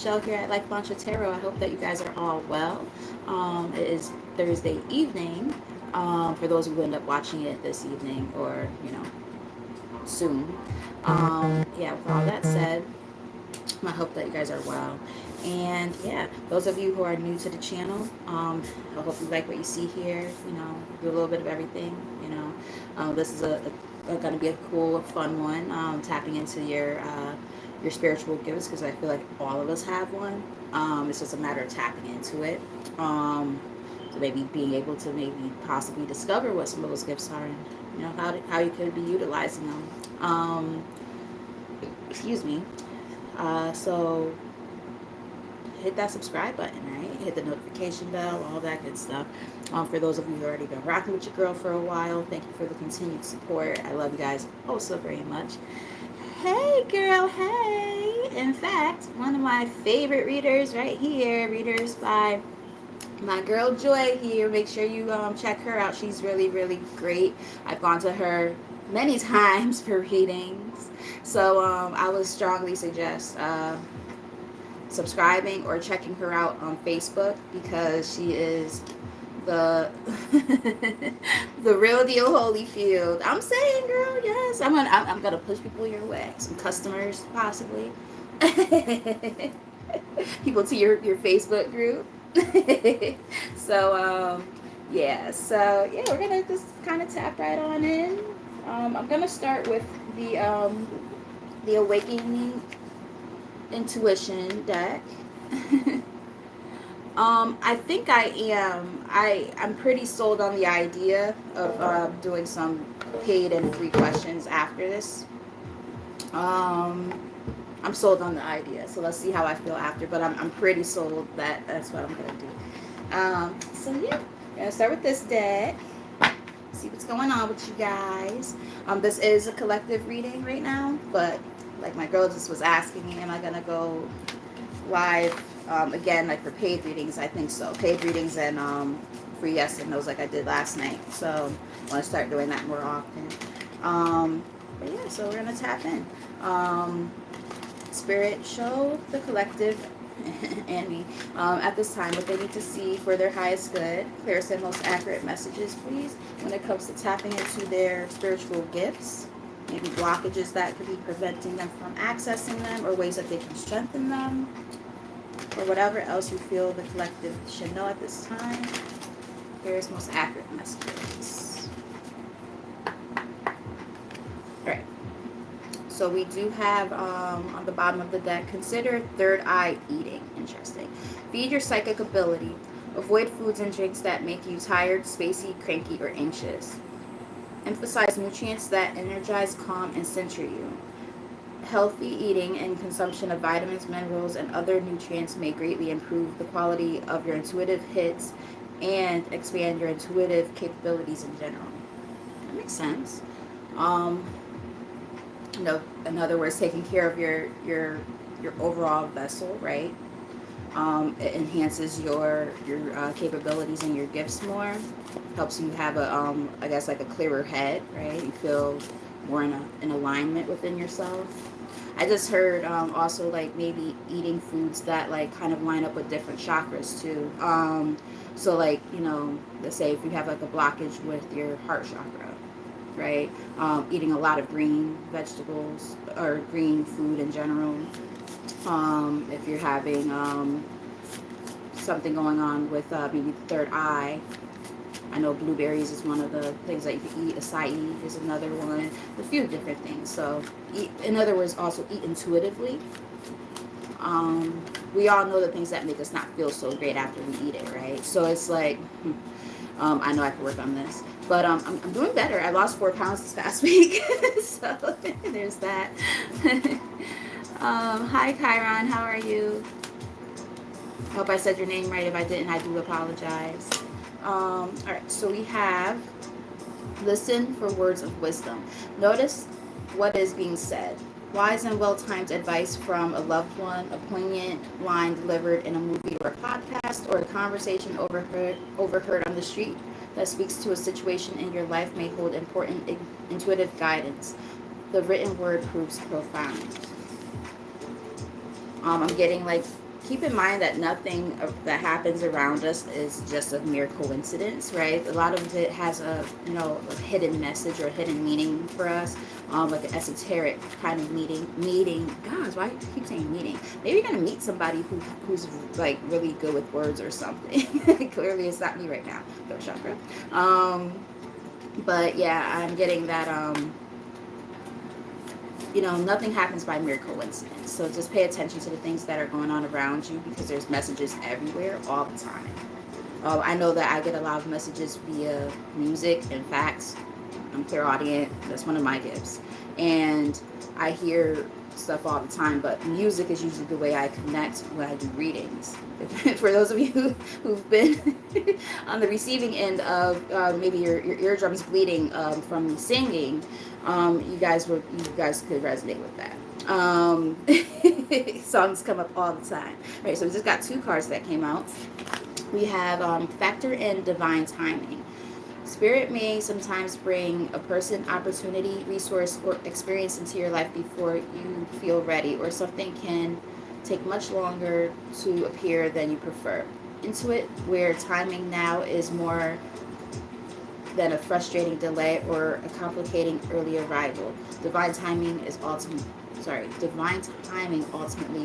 Michelle here at Like Mantra Tarot. I hope that you guys are all well. It is Thursday evening. For those who end up watching it this evening or soon. Yeah. With all that said, I hope that you guys are well. And yeah, those of you who are new to the channel, I hope you like what you see here. Do a little bit of everything. This is going to be a cool, fun one. Tapping into your spiritual gifts, because I feel like all of us have one. It's just a matter of tapping into it. So maybe being able to maybe possibly discover what some of those gifts are, and how you could be utilizing them. Excuse me. So hit that subscribe button, right? Hit the notification bell, all that good stuff. For those of you who already been rocking with your girl for a while, thank you for the continued support. I love you guys oh so very much. Hey girl, hey. In fact, one of my favorite readers right here, readers by my girl Joy here. Make sure you check her out. She's really, really great. I've gone to her many times for readings. So I would strongly suggest subscribing or checking her out on Facebook, because she is the the real deal Holyfield. I'm saying, girl, yes. I'm gonna push people your way. Some customers possibly. People to your Facebook group. So so we're gonna just kind of tap right on in. I'm gonna start with the Awakening Intuition deck. I think I'm pretty sold on the idea of doing some paid and free questions after this. I'm sold on the idea, so let's see how I feel after. But I'm pretty sold that that's what I'm gonna do. So yeah, I'm gonna start with this deck. See what's going on with you guys. This is a collective reading right now, but like my girl just was asking me, am I gonna go live again, like for paid readings? I think so. Paid readings and free yes and no's, like I did last night. So I want to start doing that more often. But yeah, so we're gonna tap in. Spirit, show the collective and me at this time what they need to see for their highest good. Clearest and most accurate messages, please, when it comes to tapping into their spiritual gifts. Maybe blockages that could be preventing them from accessing them, or ways that they can strengthen them, or whatever else you feel the collective should know at this time. Clearest, most accurate messages. Alright. So we do have on the bottom of the deck, consider third eye eating. Interesting. Feed your psychic ability. Avoid foods and drinks that make you tired, spacey, cranky, or anxious. Emphasize nutrients that energize, calm, and center you. Healthy eating and consumption of vitamins, minerals, and other nutrients may greatly improve the quality of your intuitive hits and expand your intuitive capabilities in general. That makes sense. In other words, taking care of your overall vessel, right? It enhances your capabilities and your gifts more. Helps you have I guess like a clearer head, right? You feel more in alignment within yourself. I just heard also like maybe eating foods that like kind of line up with different chakras too. So like let's say if you have like a blockage with your heart chakra, right? Eating a lot of green vegetables or green food in general. If you're having something going on with maybe the third eye, I know blueberries is one of the things that you can eat. Acai is another one. A few different things. So, in other words, also eat intuitively. We all know the things that make us not feel so great after we eat it, right? So it's like, I know I can work on this. But I'm doing better. I lost 4 pounds this past week. So there's that. Hi, Chiron. How are you? I hope I said your name right. If I didn't, I do apologize. All right. So we have listen for words of wisdom. Notice what is being said. Wise and well-timed advice from a loved one, a poignant line delivered in a movie or a podcast, or a conversation overheard on the street that speaks to a situation in your life may hold important intuitive guidance. The written word proves profound. I'm getting like keep in mind that nothing that happens around us is just a mere coincidence, right? A lot of it has a, you know, a hidden message or a hidden meaning for us, like an esoteric kind of meeting. Gosh, why do you keep saying meeting? Maybe you're gonna meet somebody who's like really good with words or something. Clearly, it's not me right now. Throat chakra. But yeah, I'm getting that. You know, nothing happens by mere coincidence. So just pay attention to the things that are going on around you, because there's messages everywhere all the time. I know that I get a lot of messages via music. In fact, I'm clairaudient. That's one of my gifts. And I hear stuff all the time, but music is usually the way I connect when I do readings. For those of you who've been on the receiving end of maybe your eardrums bleeding from me singing, you guys could resonate with that. Songs come up all the time. All right, so we just got 2 cards that came out. We have factor in divine timing. Spirit may sometimes bring a person, opportunity, resource, or experience into your life before you feel ready, or something can take much longer to appear than you prefer. Intuit, where timing now is more than a frustrating delay or a complicating early arrival. Divine timing ultimately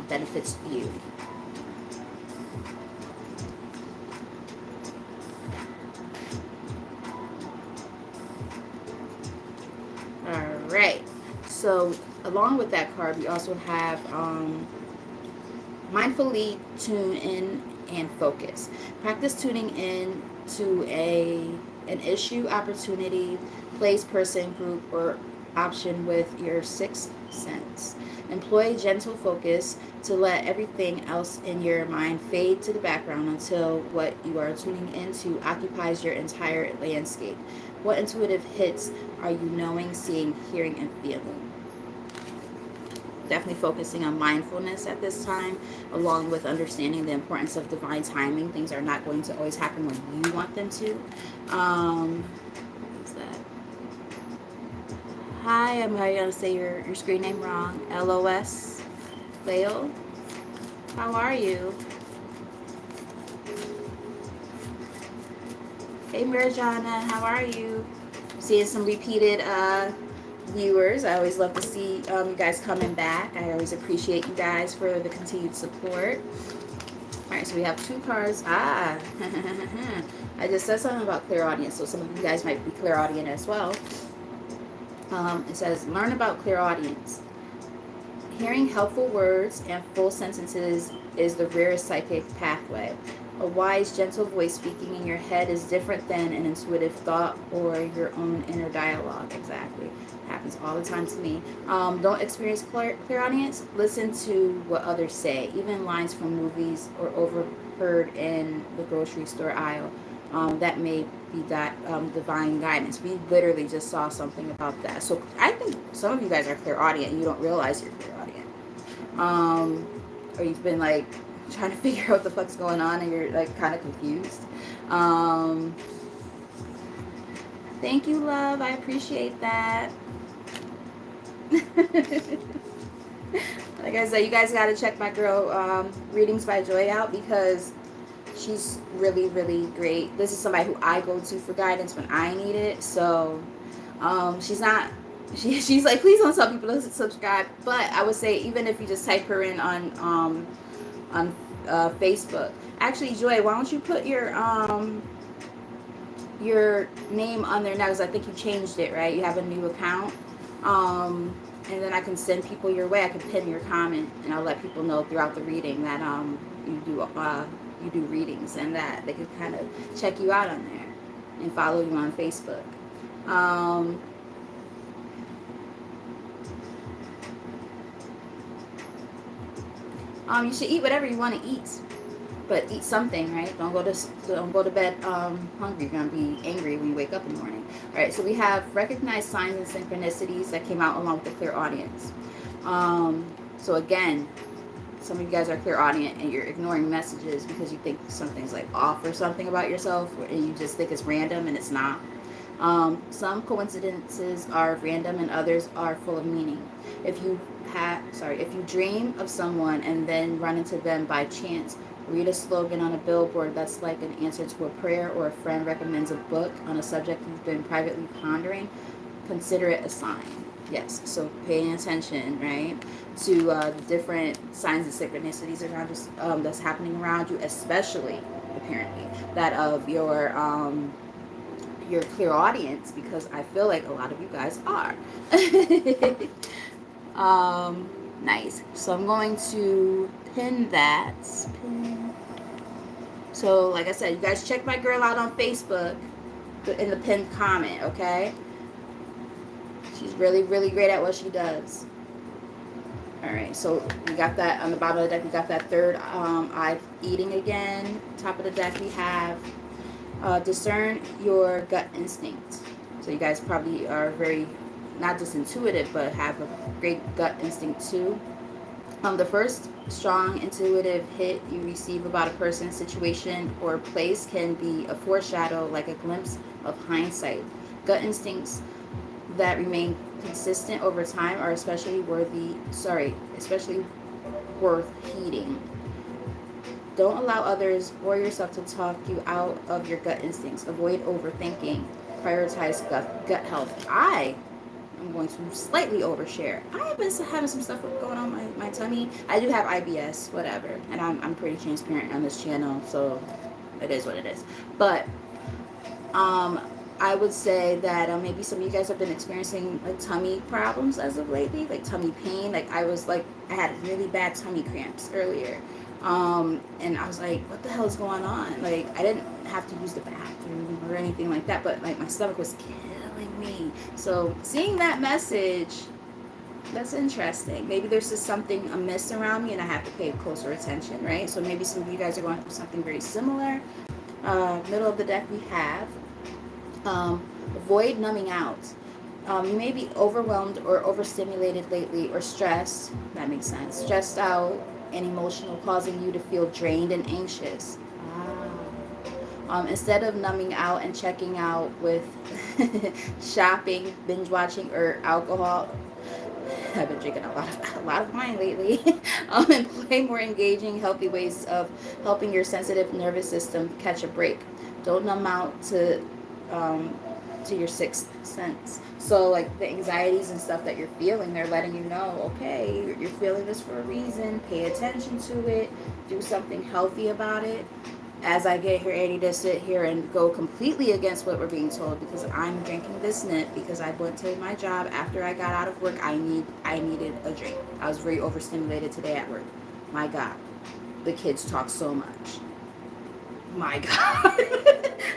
benefits you. All right. So along with that card, we also have mindfully tune in and focus. Practice tuning in to an issue, opportunity, place, person, group, or option with your sixth sense. Employ gentle focus to let everything else in your mind fade to the background until what you are tuning into occupies your entire landscape. What intuitive hits are you knowing, seeing, hearing, and feeling? Definitely focusing on mindfulness at this time, along with understanding the importance of divine timing. Things are not going to always happen when you want them to. What's that? Hi, I'm going to say your screen name wrong. LOS. Leo. How are you? Hey, Mirjana. How are you? Seeing some repeated viewers. I always love to see you guys coming back. I always appreciate you guys for the continued support. All right, so we have 2 cards. I just said something about clairaudience, so some of you guys might be clairaudient as well. It says, learn about clairaudience. Hearing helpful words and full sentences is the rarest psychic pathway. A wise, gentle voice speaking in your head is different than an intuitive thought or your own inner dialogue. Exactly. Happens all the time to me. Don't experience clairaudience. Listen to what others say, even lines from movies or overheard in the grocery store aisle. That may be that divine guidance. We literally just saw something about that. So I think some of you guys are clairaudient and you don't realize you're clairaudient. Or you've been like trying to figure out what the fuck's going on and you're like kind of confused. Thank you, love. I appreciate that. Like I said, you guys got to check my girl Readings by Joy out, because she's really, really great. This is somebody who I go to for guidance when I need it. So she's like, please don't tell people to subscribe. But I would say, even if you just type her in on Facebook. Actually, Joy, why don't you put your name on there now, because I think you changed it, right? You have a new account. And then I can send people your way. I can pin your comment, and I'll let people know throughout the reading that you do readings, and that they can kind of check you out on there and follow you on Facebook. You should eat whatever you want to eat, but eat something, right? Don't go to bed hungry. You're gonna be angry when you wake up in the morning. All right, so we have recognized signs and synchronicities that came out along with the clairaudience. So again, some of you guys are clairaudient and you're ignoring messages because you think something's like off or something about yourself, and you just think it's random, and it's not. Some coincidences are random and others are full of meaning. If you dream of someone and then run into them by chance, read a slogan on a billboard that's like an answer to a prayer, or a friend recommends a book on a subject you've been privately pondering, consider it a sign. Yes, so paying attention, right, to different signs and synchronicities around us, that's happening around you, especially apparently that of your clear audience, because I feel like a lot of you guys are. Nice. So I'm going to pin that. Pin. So like I said, you guys check my girl out on Facebook in the pinned comment, okay? She's really, really great at what she does. All right, so we got that on the bottom of the deck. We got that third eye eating again. Top of the deck we have discern your gut instinct. So you guys probably are very, not just intuitive, but have a great gut instinct too. The first strong intuitive hit you receive about a person, situation, or place can be a foreshadow, like a glimpse of hindsight. Gut instincts that remain consistent over time are especially worth heeding. Don't allow others or yourself to talk you out of your gut instincts. Avoid overthinking. Prioritize gut health. I'm going to slightly overshare. I have been having some stuff going on my tummy. I do have IBS, whatever, and I'm pretty transparent on this channel, so it is what it is. But I would say that maybe some of you guys have been experiencing like tummy problems as of lately, like tummy pain. Like I had really bad tummy cramps earlier. And I was like, what the hell is going on? Like, I didn't have to use the bathroom or anything like that, but like my stomach was killing me. So seeing that message, that's interesting. Maybe there's just something amiss around me and I have to pay closer attention, right? So maybe some of you guys are going through something very similar. Middle of the deck we have avoid numbing out. You may be overwhelmed or overstimulated lately, or stressed. That makes sense. Stressed out and emotional, causing you to feel drained and anxious. Instead of numbing out and checking out with shopping, binge watching, or alcohol, I've been drinking a lot of wine lately. And play more engaging, healthy ways of helping your sensitive nervous system catch a break. Don't numb out to your sixth sense. So like the anxieties and stuff that you're feeling, they're letting you know, okay, you're feeling this for a reason. Pay attention to it. Do something healthy about it. As I get here ready to sit here and go completely against what we're being told, because I'm drinking this nip because I went to my job after I got out of work. I needed a drink. I was very overstimulated today at work. My God, the kids talk so much. My God.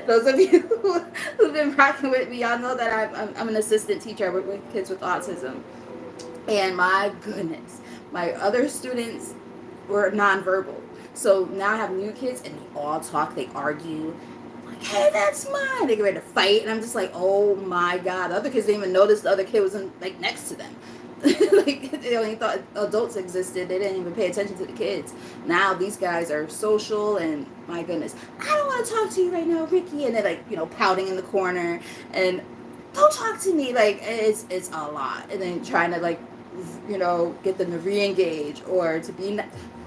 Those of you who've been rocking with me, y'all know that I'm an assistant teacher. I work with kids with autism. And my goodness, my other students were nonverbal. So now I have new kids and they all talk, they argue. I'm like, hey, that's mine. They get ready to fight. And I'm just like, oh my God. The other kids didn't even notice the other kid was like next to them. Like they only thought adults existed. They didn't even pay attention to the kids. Now these guys are social, and my goodness, I don't want to talk to you right now, Ricky. And they're like, pouting in the corner and don't talk to me. Like it's a lot. And then trying to like, get them to re-engage or to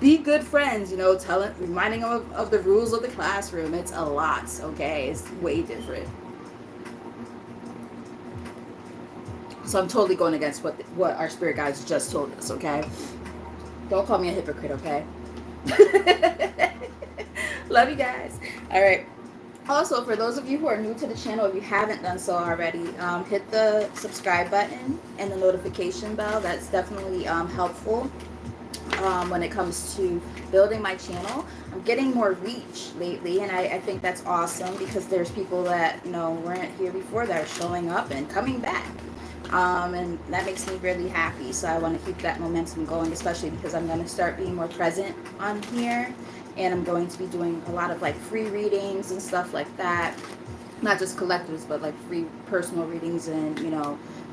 be good friends. Reminding them of the rules of the classroom. It's a lot. Okay, it's way different. So I'm totally going against what our spirit guides just told us, okay? Don't call me a hypocrite, okay? Love you guys. All right. Also, for those of you who are new to the channel, if you haven't done so already, hit the subscribe button and the notification bell. That's definitely helpful when it comes to building my channel. I'm getting more reach lately, and I think that's awesome, because there's people that weren't here before that are showing up and coming back. And that makes me really happy. So I want to keep that momentum going, especially because I'm going to start being more present on here, and I'm going to be doing a lot of like free readings and stuff like that. Not just collectives, but like free personal readings and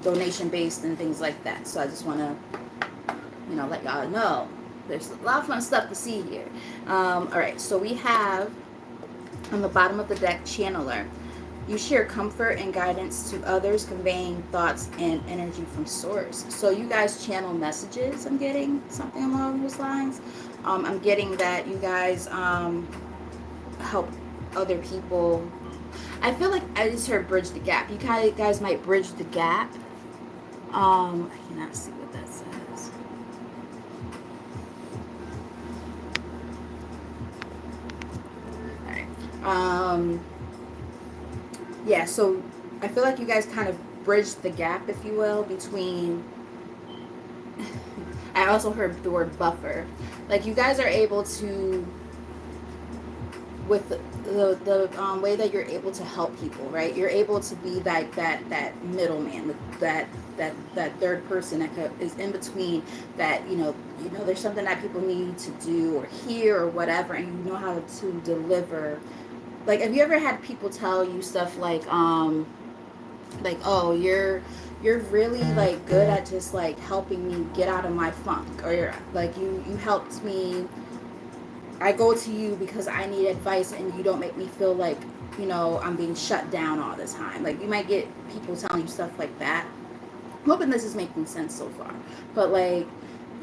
donation based and things like that. So I just want to let y'all know there's a lot of fun stuff to see here. All right, so we have on the bottom of the deck, Channeler. You share comfort and guidance to others, conveying thoughts and energy from source. So you guys channel messages. I'm getting something along those lines. I'm getting that you guys help other people. I feel like I just heard bridge the gap. You guys might bridge the gap. I cannot see what that says. All right. Yeah, so I feel like you guys kind of bridge the gap, if you will, between. I also heard the word buffer. Like you guys are able to, with the way that you're able to help people, right? You're able to be that middleman, that third person that is in between. That there's something that people need to do or hear or whatever, and you know how to deliver. Like, have you ever had people tell you stuff like, oh, you're really like good at just like helping me get out of my funk, or you're like you helped me. I go to you because I need advice, and you don't make me feel like I'm being shut down all the time. Like, you might get people telling you stuff like that. I'm hoping this is making sense so far, but like,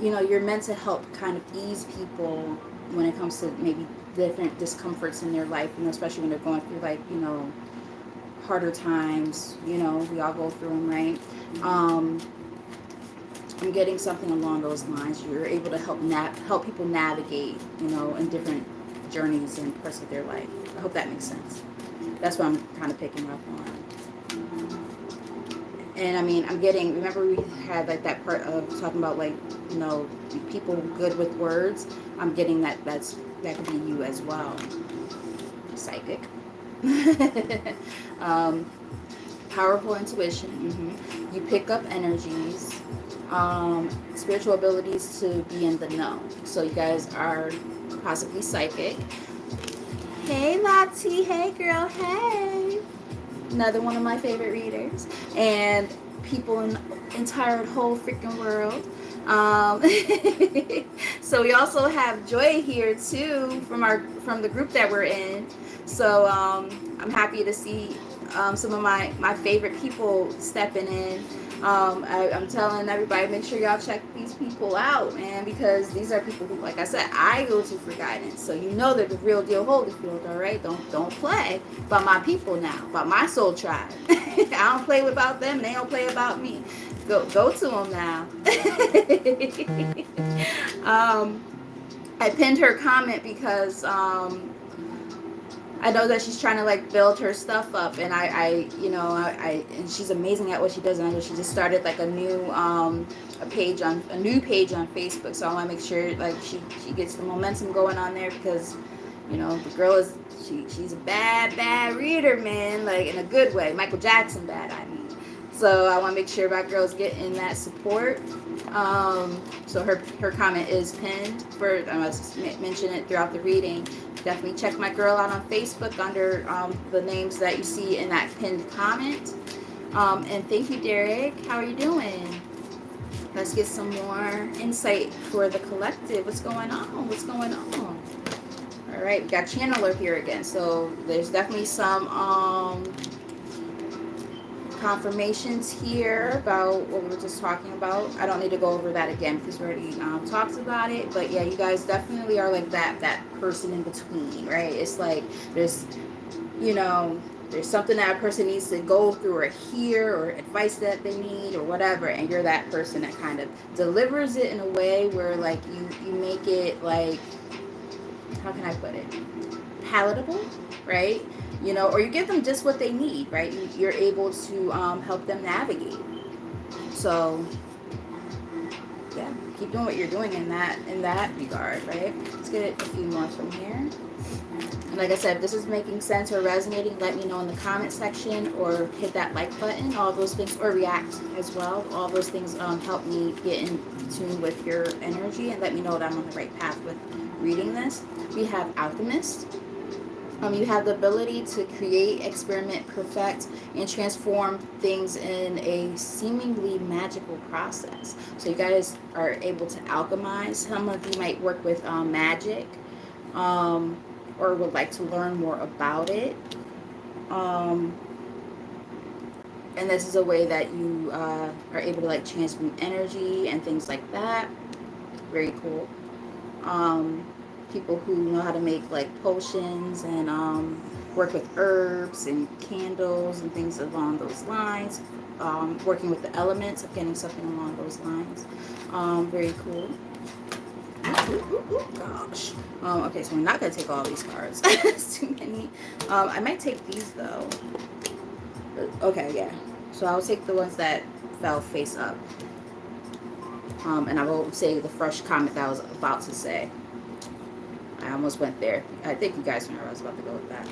you're meant to help kind of ease people when it comes to maybe different discomforts in their life, especially when they're going through like harder times. We all go through them, right? I'm getting something along those lines. You're able to help people navigate, in different journeys and parts of their life. I hope that makes sense. That's what I'm kind of picking up on. And I mean, remember we had like that part of talking about like, people good with words. I'm getting that could be you as well. Psychic. Powerful intuition. You pick up energies. Spiritual abilities to be in the know. So you guys are possibly psychic. Hey Lottie, hey girl, hey. Another one of my favorite readers. And people in the entire whole freaking world. So we also have Joy here too from the group that we're in. So I'm happy to see some of my favorite people stepping in. I'm telling everybody, make sure y'all check these people out, man, because these are people who, like I said, I go to for guidance. So they're the real deal Holyfield, all right? Don't play about my people now, about my soul tribe. I don't play about them, and they don't play about me. Go to them now. I pinned her comment because I know that she's trying to like build her stuff up, and I and she's amazing at what she does. And I know she just started like a new page on Facebook. So I want to make sure like she gets the momentum going on there, because the girl she's a bad reader, man, like in a good way, Michael Jackson bad, I mean. So I want to make sure my girls get in that support. So her comment is pinned. I must mention it throughout the reading. Definitely check my girl out on Facebook under the names that you see in that pinned comment. And thank you, Derek. How are you doing? Let's get some more insight for the collective. What's going on? All right, we got Channeler here again. So there's definitely some confirmations here about what we were just talking about. I don't need to go over that again because we already talked about it. But yeah, you guys definitely are like that person in between, right? It's like there's something that a person needs to go through or hear, or advice that they need or whatever, and you're that person that kind of delivers it in a way where like you make it like, how can I put it, palatable, right? Or you give them just what they need, right? You're able to help them navigate. So yeah, keep doing what you're doing in that regard, right? Let's get a few more from here. And like I said, if this is making sense or resonating, let me know in the comment section, or hit that like button. All those things, or react as well. All those things help me get in tune with your energy and let me know that I'm on the right path with reading this. We have Alchemist. You have the ability to create, experiment, perfect, and transform things in a seemingly magical process. So you guys are able to alchemize. Some of you might work with magic, or would like to learn more about it. And this is a way that you are able to like transmute energy and things like that. Very cool. um, People who know how to make like potions and work with herbs and candles and things along those lines. Working with the elements of getting something along those lines. Very cool. Gosh. Okay, so we're not going to take all these cards. It's too many. I might take these though. Okay, yeah. So I'll take the ones that fell face up. And I will say the fresh comment that I was about to say. I almost went there. I think you guys know where I was about to go with that.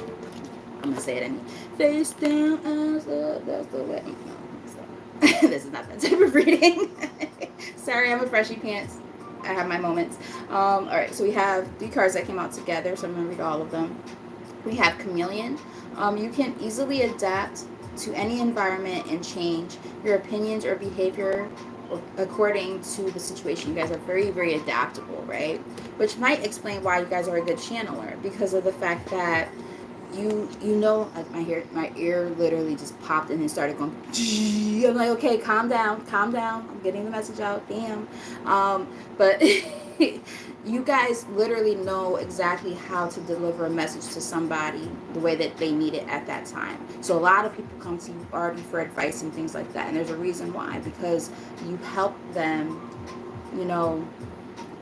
I'm gonna say it anyway. Face down as that's the way. No, so. This is not that type of reading. Sorry, I'm a freshie pants. I have my moments. All right, so we have 3 cards that came out together, so I'm gonna read all of them. We have Chameleon. You can easily adapt to any environment and change your opinions or behavior according to the situation. You guys are very, very adaptable, right? Which might explain why you guys are a good channeler, because of the fact that you know, like my ear literally just popped in and started going. I'm like, okay, calm down, I'm getting the message out. Damn. But you guys literally know exactly how to deliver a message to somebody the way that they need it at that time. So a lot of people come to you already for advice and things like that, and there's a reason why, because you help them, you know,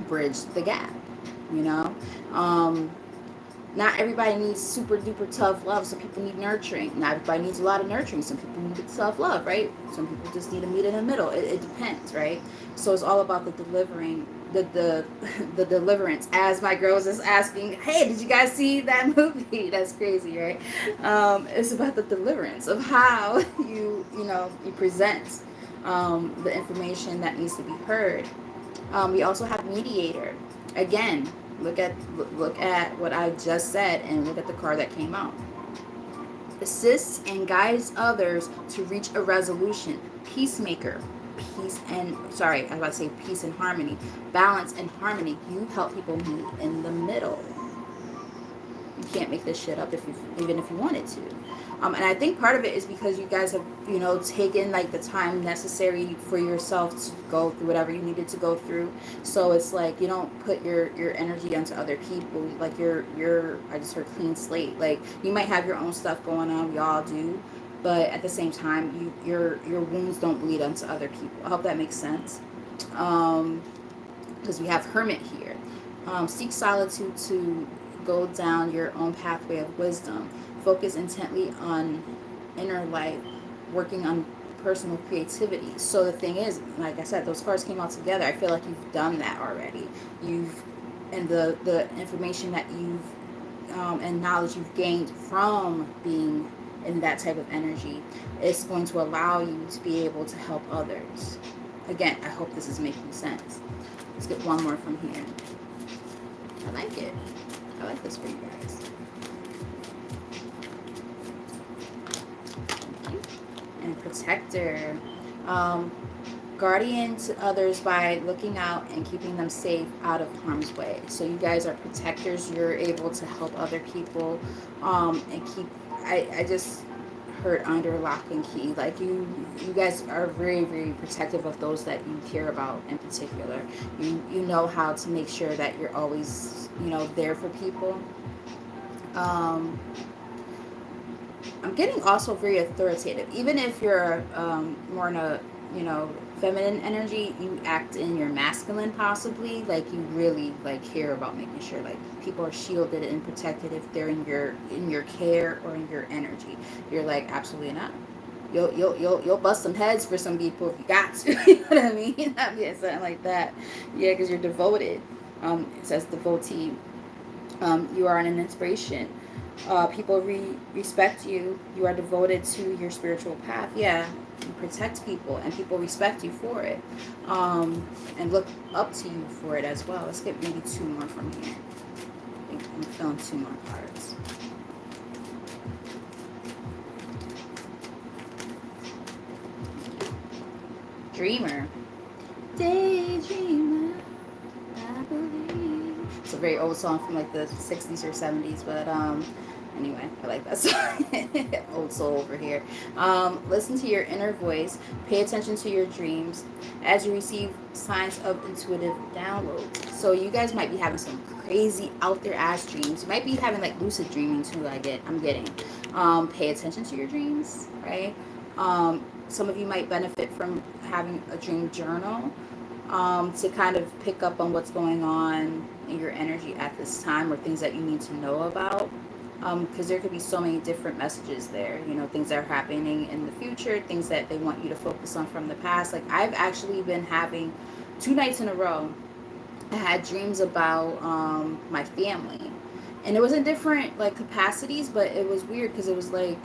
bridge the gap, you know. Not everybody needs super duper tough love. Some people need nurturing. Not everybody needs a lot of nurturing. Some people need tough love, right? Some people just need to meet in the middle. It depends, right? So it's all about the delivering, the the deliverance. As my girl was just asking, hey, did you guys see that movie? That's crazy, right? It's about the deliverance of how you present the information that needs to be heard. We also have mediator. Again, look at what I just said and look at the card that came out. Assists and guides others to reach a resolution. Peacemaker. Peace and sorry, I was about to say peace and harmony. Balance and harmony. You help people meet in the middle. You can't make this shit up even if you wanted to. And I think part of it is because you guys have, taken like the time necessary for yourself to go through whatever you needed to go through. So it's like you don't put your energy onto other people. Like you're I just heard clean slate. Like you might have your own stuff going on. We all do. But at the same time, your wounds don't bleed onto other people. I hope that makes sense. Because we have Hermit here. Seek solitude to go down your own pathway of wisdom. Focus intently on inner life, working on personal creativity. So the thing is, like I said, those cards came out together. I feel like you've done that already. And the information that you've and knowledge you've gained from being in that type of energy is going to allow you to be able to help others. Again, I hope this is making sense. Let's get one more from here. I like it. I like this for you guys. And protector. Guardian to others by looking out and keeping them safe out of harm's way. So you guys are protectors. You're able to help other people and keep. I just heard under lock and key. Like you guys are very, very protective of those that you care about in particular. You know how to make sure that you're always there for people. I'm getting also very authoritative. Even if you're more in a feminine energy, you act in your masculine possibly. Like you really care about making sure like people are shielded and protected if they're in your care or in your energy. You're like absolutely not. You'll bust some heads for some people if you got to. You know what I mean? Not being something like that. Yeah, because you're devoted. It says devotee. You are an inspiration. People respect you. You are devoted to your spiritual path. Yeah, you protect people, and people respect you for it, and look up to you for it as well. Let's get maybe 2 more from here. I think I'm feeling 2 more cards. Dreamer. Daydreamer, I believe. It's a very very old song from like the 60s or 70s, but anyway, I like that song. Old soul over here. Listen to your inner voice. Pay attention to your dreams as you receive signs of intuitive downloads. So you guys might be having some crazy out there ass dreams. You might be having like lucid dreaming too. I'm getting. Pay attention to your dreams, right? Some of you might benefit from having a dream journal, to kind of pick up on what's going on in your energy at this time, or things that you need to know about. Because there could be so many different messages there, things that are happening in the future, things that they want you to focus on from the past. Like, I've actually been having 2 nights in a row, I had dreams about my family, and it was in different like capacities, but it was weird because it was like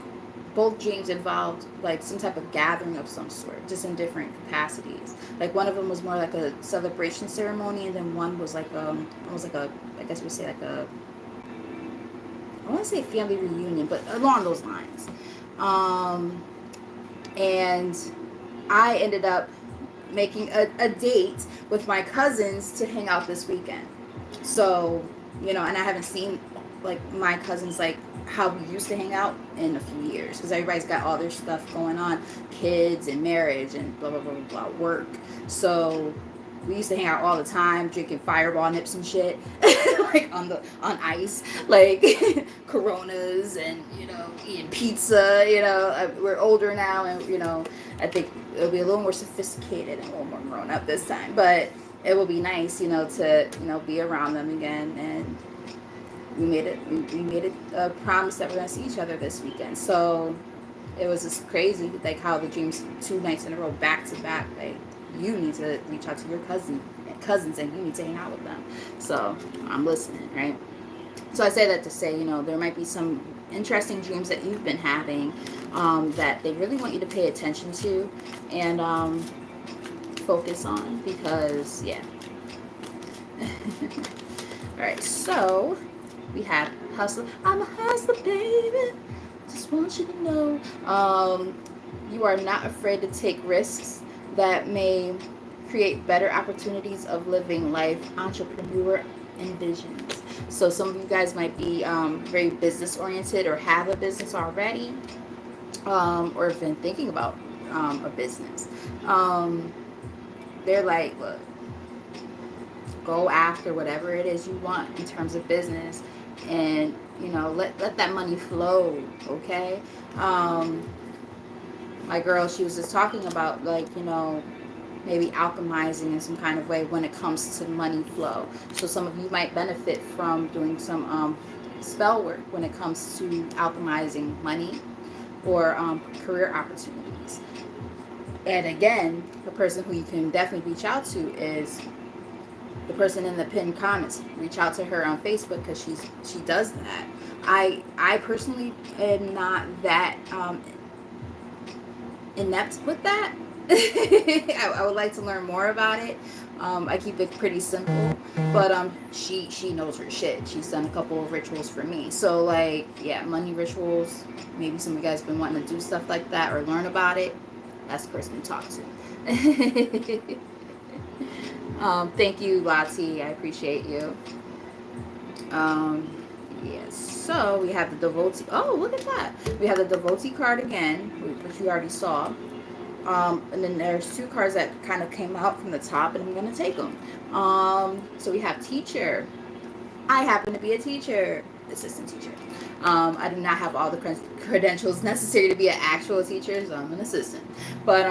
both dreams involved like some type of gathering of some sort, just in different capacities. Like, one of them was more like a celebration ceremony, and then one was like almost like a, I guess we say like a, I want to say family reunion, but along those lines. And I ended up making a date with my cousins to hang out this weekend. So, and I haven't seen like my cousins like how we used to hang out in a few years, because everybody's got all their stuff going on, kids and marriage and blah blah blah blah, blah, work. So we used to hang out all the time, drinking Fireball nips and shit, like on ice, like Coronas, and eating pizza. We're older now, and I think it'll be a little more sophisticated and a little more grown up this time. But it will be nice, to be around them again. And we made it a promise that we're gonna see each other this weekend. So it was just crazy, like how the dreams 2 nights in a row back to back, like. You need to reach out to your cousins, and you need to hang out with them. So I'm listening, right? So I say that to say, there might be some interesting dreams that you've been having, that they really want you to pay attention to and focus on, because yeah. All right, so we have hustle. I'm a hustler, baby. Just want you to know, you are not afraid to take risks that may create better opportunities of living life entrepreneur envisions. So some of you guys might be very business oriented, or have a business already, or have been thinking about a business. They're like, look, go after whatever it is you want in terms of business, and let that money flow, okay? My girl, she was just talking about like, maybe alchemizing in some kind of way when it comes to money flow. So some of you might benefit from doing some spell work when it comes to alchemizing money, or career opportunities. And again, the person who you can definitely reach out to is the person in the pinned comments. Reach out to her on Facebook, because she does that. I personally am not that inept with that. I would like to learn more about it. I keep it pretty simple, but she knows her shit. She's done a couple of rituals for me. So like, yeah, money rituals. Maybe some of you guys have been wanting to do stuff like that or learn about it. That's the person to talk to. Thank you, Lati. I appreciate you. Yes. So we have the devotee. Oh, look at that. We have the devotee card again, which we already saw. And then there's 2 cards that kind of came out from the top, and I'm going to take them. So we have teacher. I happen to be a teacher, assistant teacher. I do not have all the credentials necessary to be an actual teacher, so I'm an assistant. But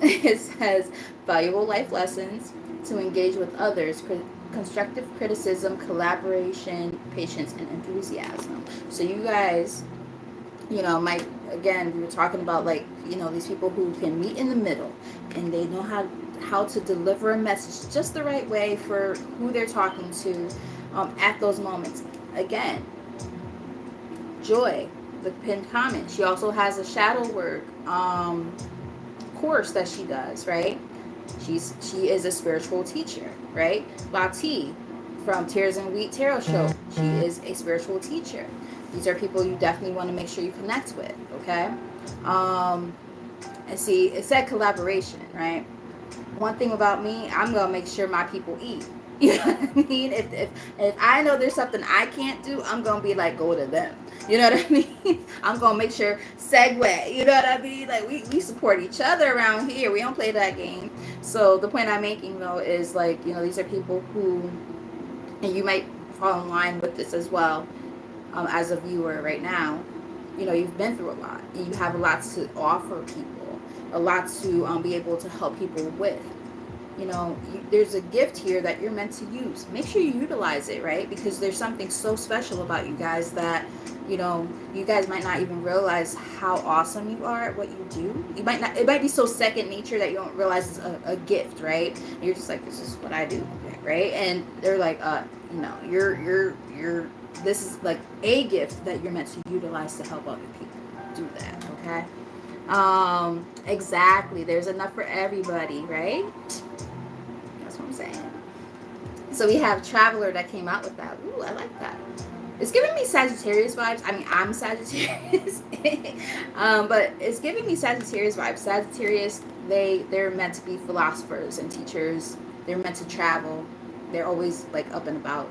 it says valuable life lessons to engage with others, constructive criticism, collaboration, patience, and enthusiasm. So you guys, might, again, we were talking about like, these people who can meet in the middle, and they know how to deliver a message just the right way for who they're talking to at those moments. Again, Joy, the pinned comment, she also has a shadow work course that she does, right? She is a spiritual teacher, right? Lati from Tears and Wheat Tarot Show, she is a spiritual teacher. These are people you definitely want to make sure you connect with, okay? And see, it said collaboration, right? One thing about me, I'm going to make sure my people eat. You know what I mean? If I know there's something I can't do, I'm gonna be like, go to them. You know what I mean? I'm gonna make sure segue. You know what I mean? Like we support each other around here. We don't play that game. So the point I'm making though is like, these are people who, and you might fall in line with this as well, as a viewer right now. You've been through a lot. And you have a lot to offer people, a lot to be able to help people with. There's a gift here that you're meant to use. Make sure you utilize it, right? Because there's something so special about you guys that, you guys might not even realize how awesome you are at what you do. You might not, it might be so second nature that you don't realize it's a gift, right? You're just like, this is what I do, right? And they're like, no, you're, this is like a gift that you're meant to utilize to help other people do that, okay? Exactly. There's enough for everybody, right? That's what I'm saying. So we have Traveler that came out with that. Ooh, I like that. It's giving me Sagittarius vibes. I mean, I'm Sagittarius. But it's giving me Sagittarius vibes. Sagittarius, they're meant to be philosophers and teachers. They're meant to travel. They're always like up and about.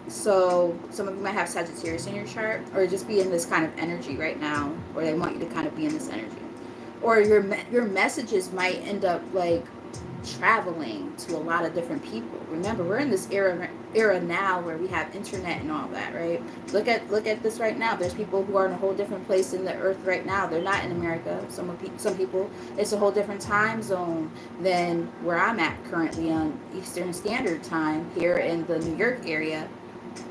So some of you might have Sagittarius in your chart, or just be in this kind of energy right now, or they want you to kind of be in this energy, or your messages might end up like traveling to a lot of different people. Remember, we're in this era now where we have internet and all that, right? Look at this right now. There's people who are in a whole different place in the earth right now. They're not in America. Some people, it's a whole different time zone than where I'm at currently on Eastern Standard Time here in the New York area.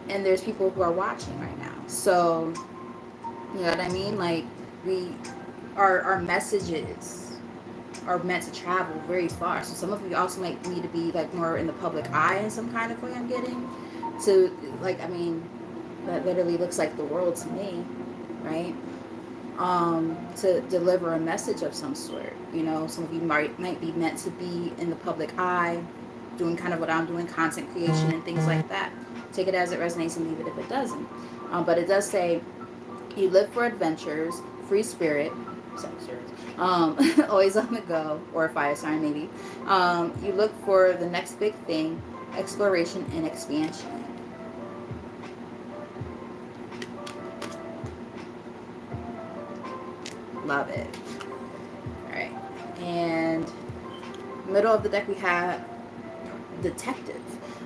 And there's people who are watching right now. So, you know what I mean? Like, our messages are meant to travel very far. So some of you also might need to be like more in the public eye in some kind of way. I'm getting to, like, I mean, that literally looks like the world to me, right? To deliver a message of some sort. Some of you might be meant to be in the public eye, doing kind of what I'm doing, content creation and things like that. Take it as it resonates and leave it if it doesn't. But it does say you live for adventures, free spirit, always on the go, or a fire sign maybe. You look for the next big thing, exploration and expansion. Love it. All right, and middle of the deck we have detective.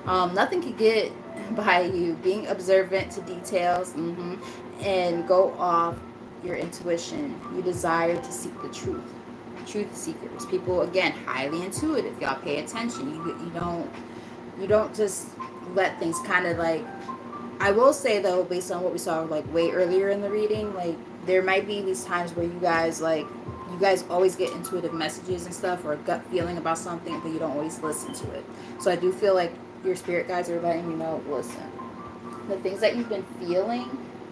Nothing could get by you, being observant to details, and go off your intuition. You desire to seek the truth. Truth seekers, people, again, highly intuitive. Y'all pay attention. You don't just let things kind of like. I will say though, based on what we saw like way earlier in the reading, like there might be these times where you guys always get intuitive messages and stuff, or a gut feeling about something, but you don't always listen to it. So I do feel like your spirit guides are letting you know, listen, the things that you've been feeling,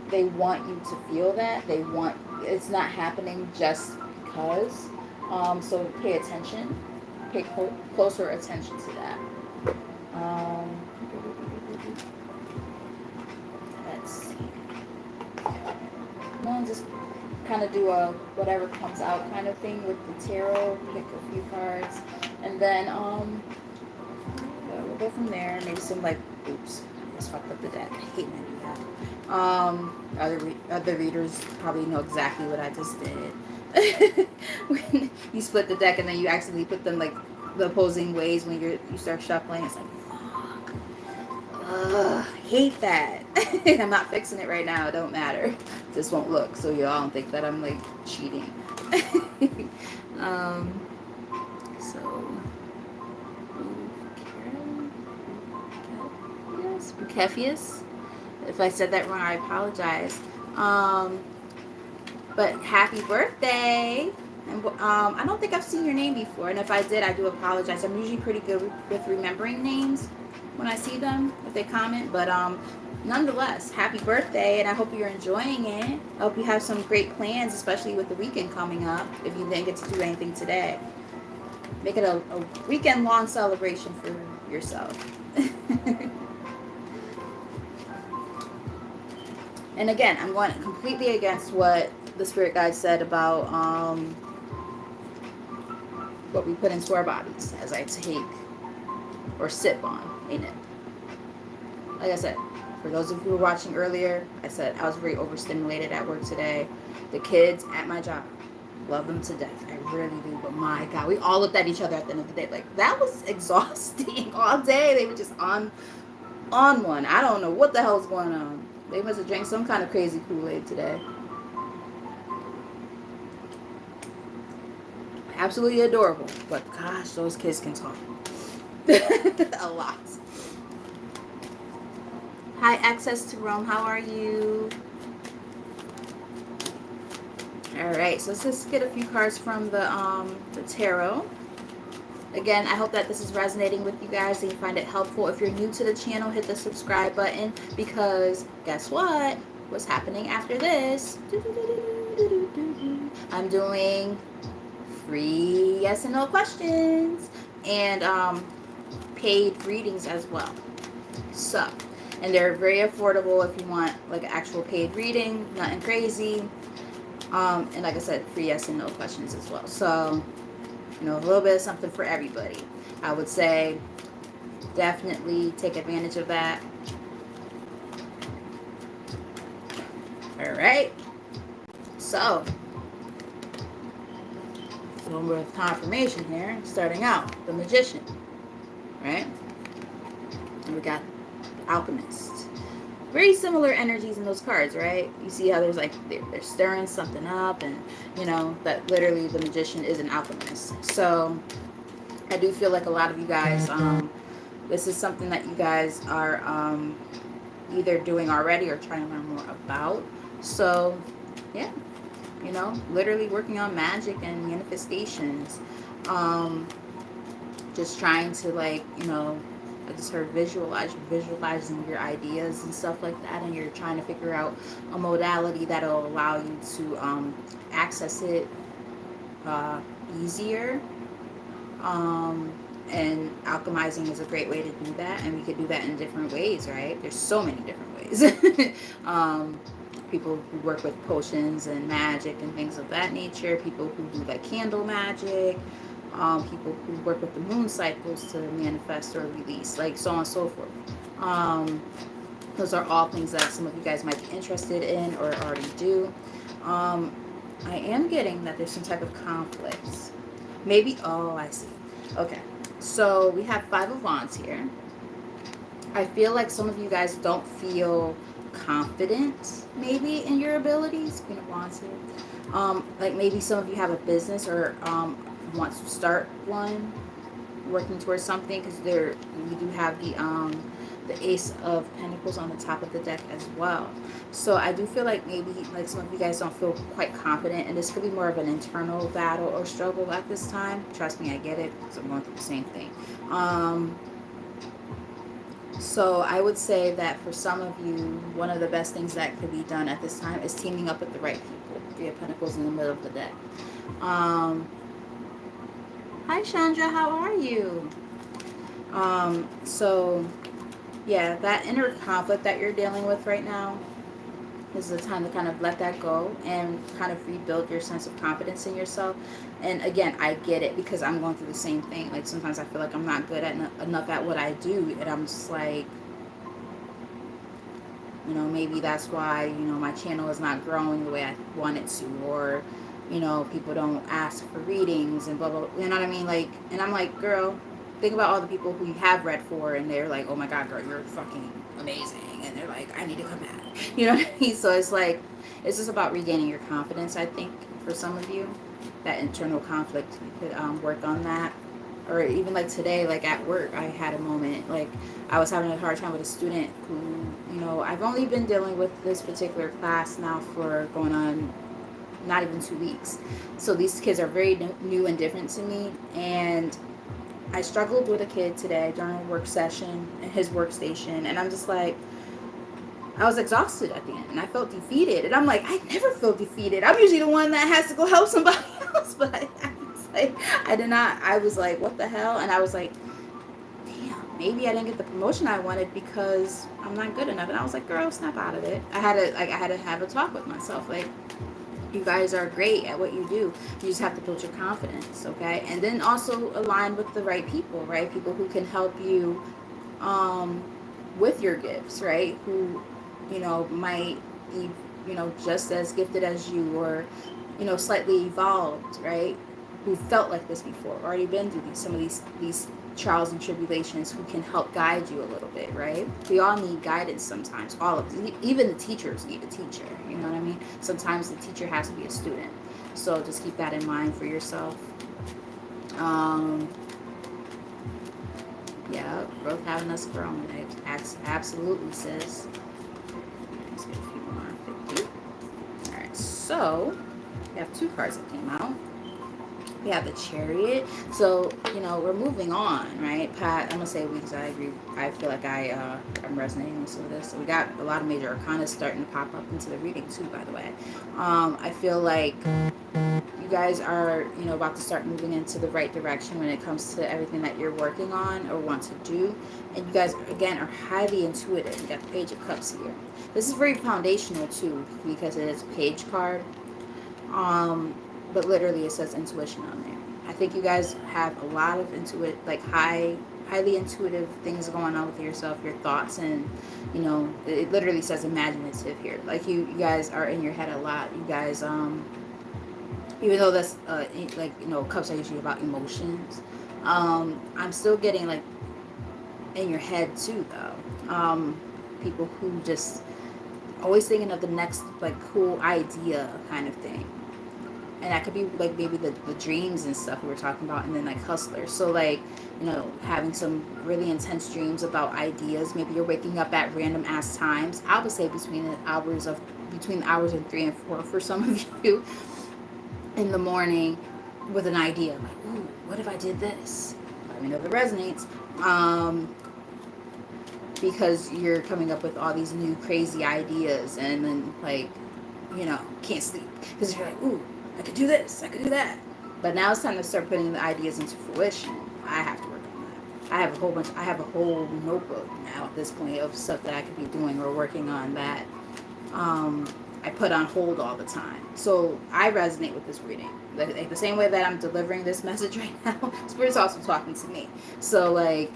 they want you to feel that. It's not happening just because. So pay attention. Pay closer attention to that. Let's see. Just kind of do a whatever comes out kind of thing with the tarot. Pick a few cards. And then we'll go from there. Maybe some like, oops, I just fucked up the deck. I hate when I do that. Other readers probably know exactly what I just did. When you split the deck and then you accidentally put them like the opposing ways when you start shuffling, it's like, fuck. Hate that. I'm not fixing it right now. It don't matter. This won't look, so y'all don't think that I'm like cheating. Bucephalus. If I said that wrong, I apologize. But happy birthday. And I don't think I've seen your name before, and if I did, I do apologize. I'm usually pretty good with remembering names when I see them, if they comment, but nonetheless, happy birthday, and I hope you're enjoying it. I hope you have some great plans, especially with the weekend coming up, if you didn't get to do anything today. Make it a weekend-long celebration for yourself. And again, I'm going completely against what the spirit guide said about what we put into our bodies as I take or sip on. Ain't it? Like I said, for those of you who were watching earlier, I said I was very overstimulated at work today. The kids at my job, love them to death. I really do. But my God, we all looked at each other at the end of the day. Like, that was exhausting all day. They were just on one. I don't know what the hell's going on. They must have drank some kind of crazy Kool-Aid today. Absolutely adorable. But gosh, those kids can talk. A lot. Hi, Access to Rome. How are you? All right, so let's just get a few cards from the tarot. Again, I hope that this is resonating with you guys and you find it helpful. If you're new to the channel, hit the subscribe button, because guess what? What's happening after this? I'm doing free yes and no questions and paid readings as well. So, and they're very affordable if you want like an actual paid reading, nothing crazy. And like I said, free yes and no questions as well. So, you know, a little bit of something for everybody. I would say definitely take advantage of that. All right. So, with confirmation here, starting out, the Magician, right? And we got the Alchemist. Very similar energies in those cards, right? You see how there's like they're stirring something up, and you know that literally the Magician is an alchemist. So I do feel like a lot of you guys, this is something that you guys are either doing already or trying to learn more about. So yeah, you know, literally working on magic and manifestations. Just trying to, like, you know, I just heard visualizing your ideas and stuff like that, and you're trying to figure out a modality that'll allow you to access it easier. And alchemizing is a great way to do that, and we could do that in different ways, right? There's so many different ways. People who work with potions and magic and things of that nature, people who do like candle magic, people who work with the moon cycles to manifest or release, like so on and so forth. Those are all things that some of you guys might be interested in or already do. I am getting that there's some type of conflict. Maybe, oh, I see. Okay, so we have 5 of Wands here. I feel like some of you guys don't feel confident maybe in your abilities. Queen of Wands here. Like maybe some of you have a business or want to start one, working towards something, because we do have the Ace of Pentacles on the top of the deck as well. So I do feel like maybe like some of you guys don't feel quite confident, and this could be more of an internal battle or struggle at this time. Trust me, I get it, because I'm going through the same thing. So I would say that for some of you, one of the best things that could be done at this time is teaming up with the right people. 3 of Pentacles in the middle of the deck. Hi Chandra, how are you? So yeah, that inner conflict that you're dealing with right now, this is the time to kind of let that go and kind of rebuild your sense of confidence in yourself. And again, I get it, because I'm going through the same thing. Like sometimes I feel like I'm not good at enough at what I do, and I'm just like, you know, maybe that's why, you know, my channel is not growing the way I want it to, or, you know, people don't ask for readings and blah, blah, blah, you know what I mean? Like, and I'm like, girl, think about all the people who you have read for, and they're like, oh my God, girl, you're fucking amazing. And they're like, I need to come back. You know what I mean? So it's like, it's just about regaining your confidence, I think, for some of you. That internal conflict, you could work on that. Or even like today, like at work, I had a moment, like I was having a hard time with a student who, you know, I've only been dealing with this particular class now for going on not even 2 weeks. So these kids are very new and different to me. And I struggled with a kid today during a work session in his workstation. And I'm just like, I was exhausted at the end, and I felt defeated. And I'm like, I never feel defeated. I'm usually the one that has to go help somebody else. But I was like, I did not. I was like, what the hell? And I was like, damn, maybe I didn't get the promotion I wanted because I'm not good enough. And I was like, girl, snap out of it. I had to have a talk with myself. Like, you guys are great at what you do. You just have to build your confidence, okay? And then also align with the right people, right? People who can help you um, with your gifts, right? Who, might be, just as gifted as you, or, slightly evolved, right? Who felt like this before, already been through some of these trials and tribulations, who can help guide you a little bit, right? We all need guidance sometimes. All of us, even the teachers need a teacher. You know what I mean? Sometimes the teacher has to be a student. So just keep that in mind for yourself. Um, yeah, growth having us grown. Absolutely, sis. Let's get a few more. 50. All right, so we have two cards that came out. We have the Chariot. So, we're moving on, right? Pat, I'm going to say we, because I agree. I feel like I'm resonating with some of this. So we got a lot of major arcana starting to pop up into the reading too, by the way. I feel like you guys are, about to start moving into the right direction when it comes to everything that you're working on or want to do. And you guys, again, are highly intuitive. You got the Page of Cups here. This is very foundational too, because it is a page card. But literally it says intuition on there. I think you guys have a lot of highly intuitive things going on with yourself, your thoughts, and it literally says imaginative here. Like you guys are in your head a lot. You guys, even though that's cups are usually about emotions. I'm still getting like in your head too, though. People who just always thinking of the next like cool idea kind of thing. And that could be like maybe the dreams and stuff we were talking about, and then like hustlers. So like, having some really intense dreams about ideas. Maybe you're waking up at random ass times. I would say between the hours of 3 and 4 for some of you in the morning with an idea. Like, ooh, what if I did this? Let me know if it resonates. Because you're coming up with all these new crazy ideas, and then like, can't sleep because you're like, ooh, I could do this, I could do that. But now it's time to start putting the ideas into fruition. I have to work on that. I have a whole notebook now at this point of stuff that I could be doing or working on that I put on hold all the time. So I resonate with this reading. Like the same way that I'm delivering this message right now, Spirit's also talking to me. So like,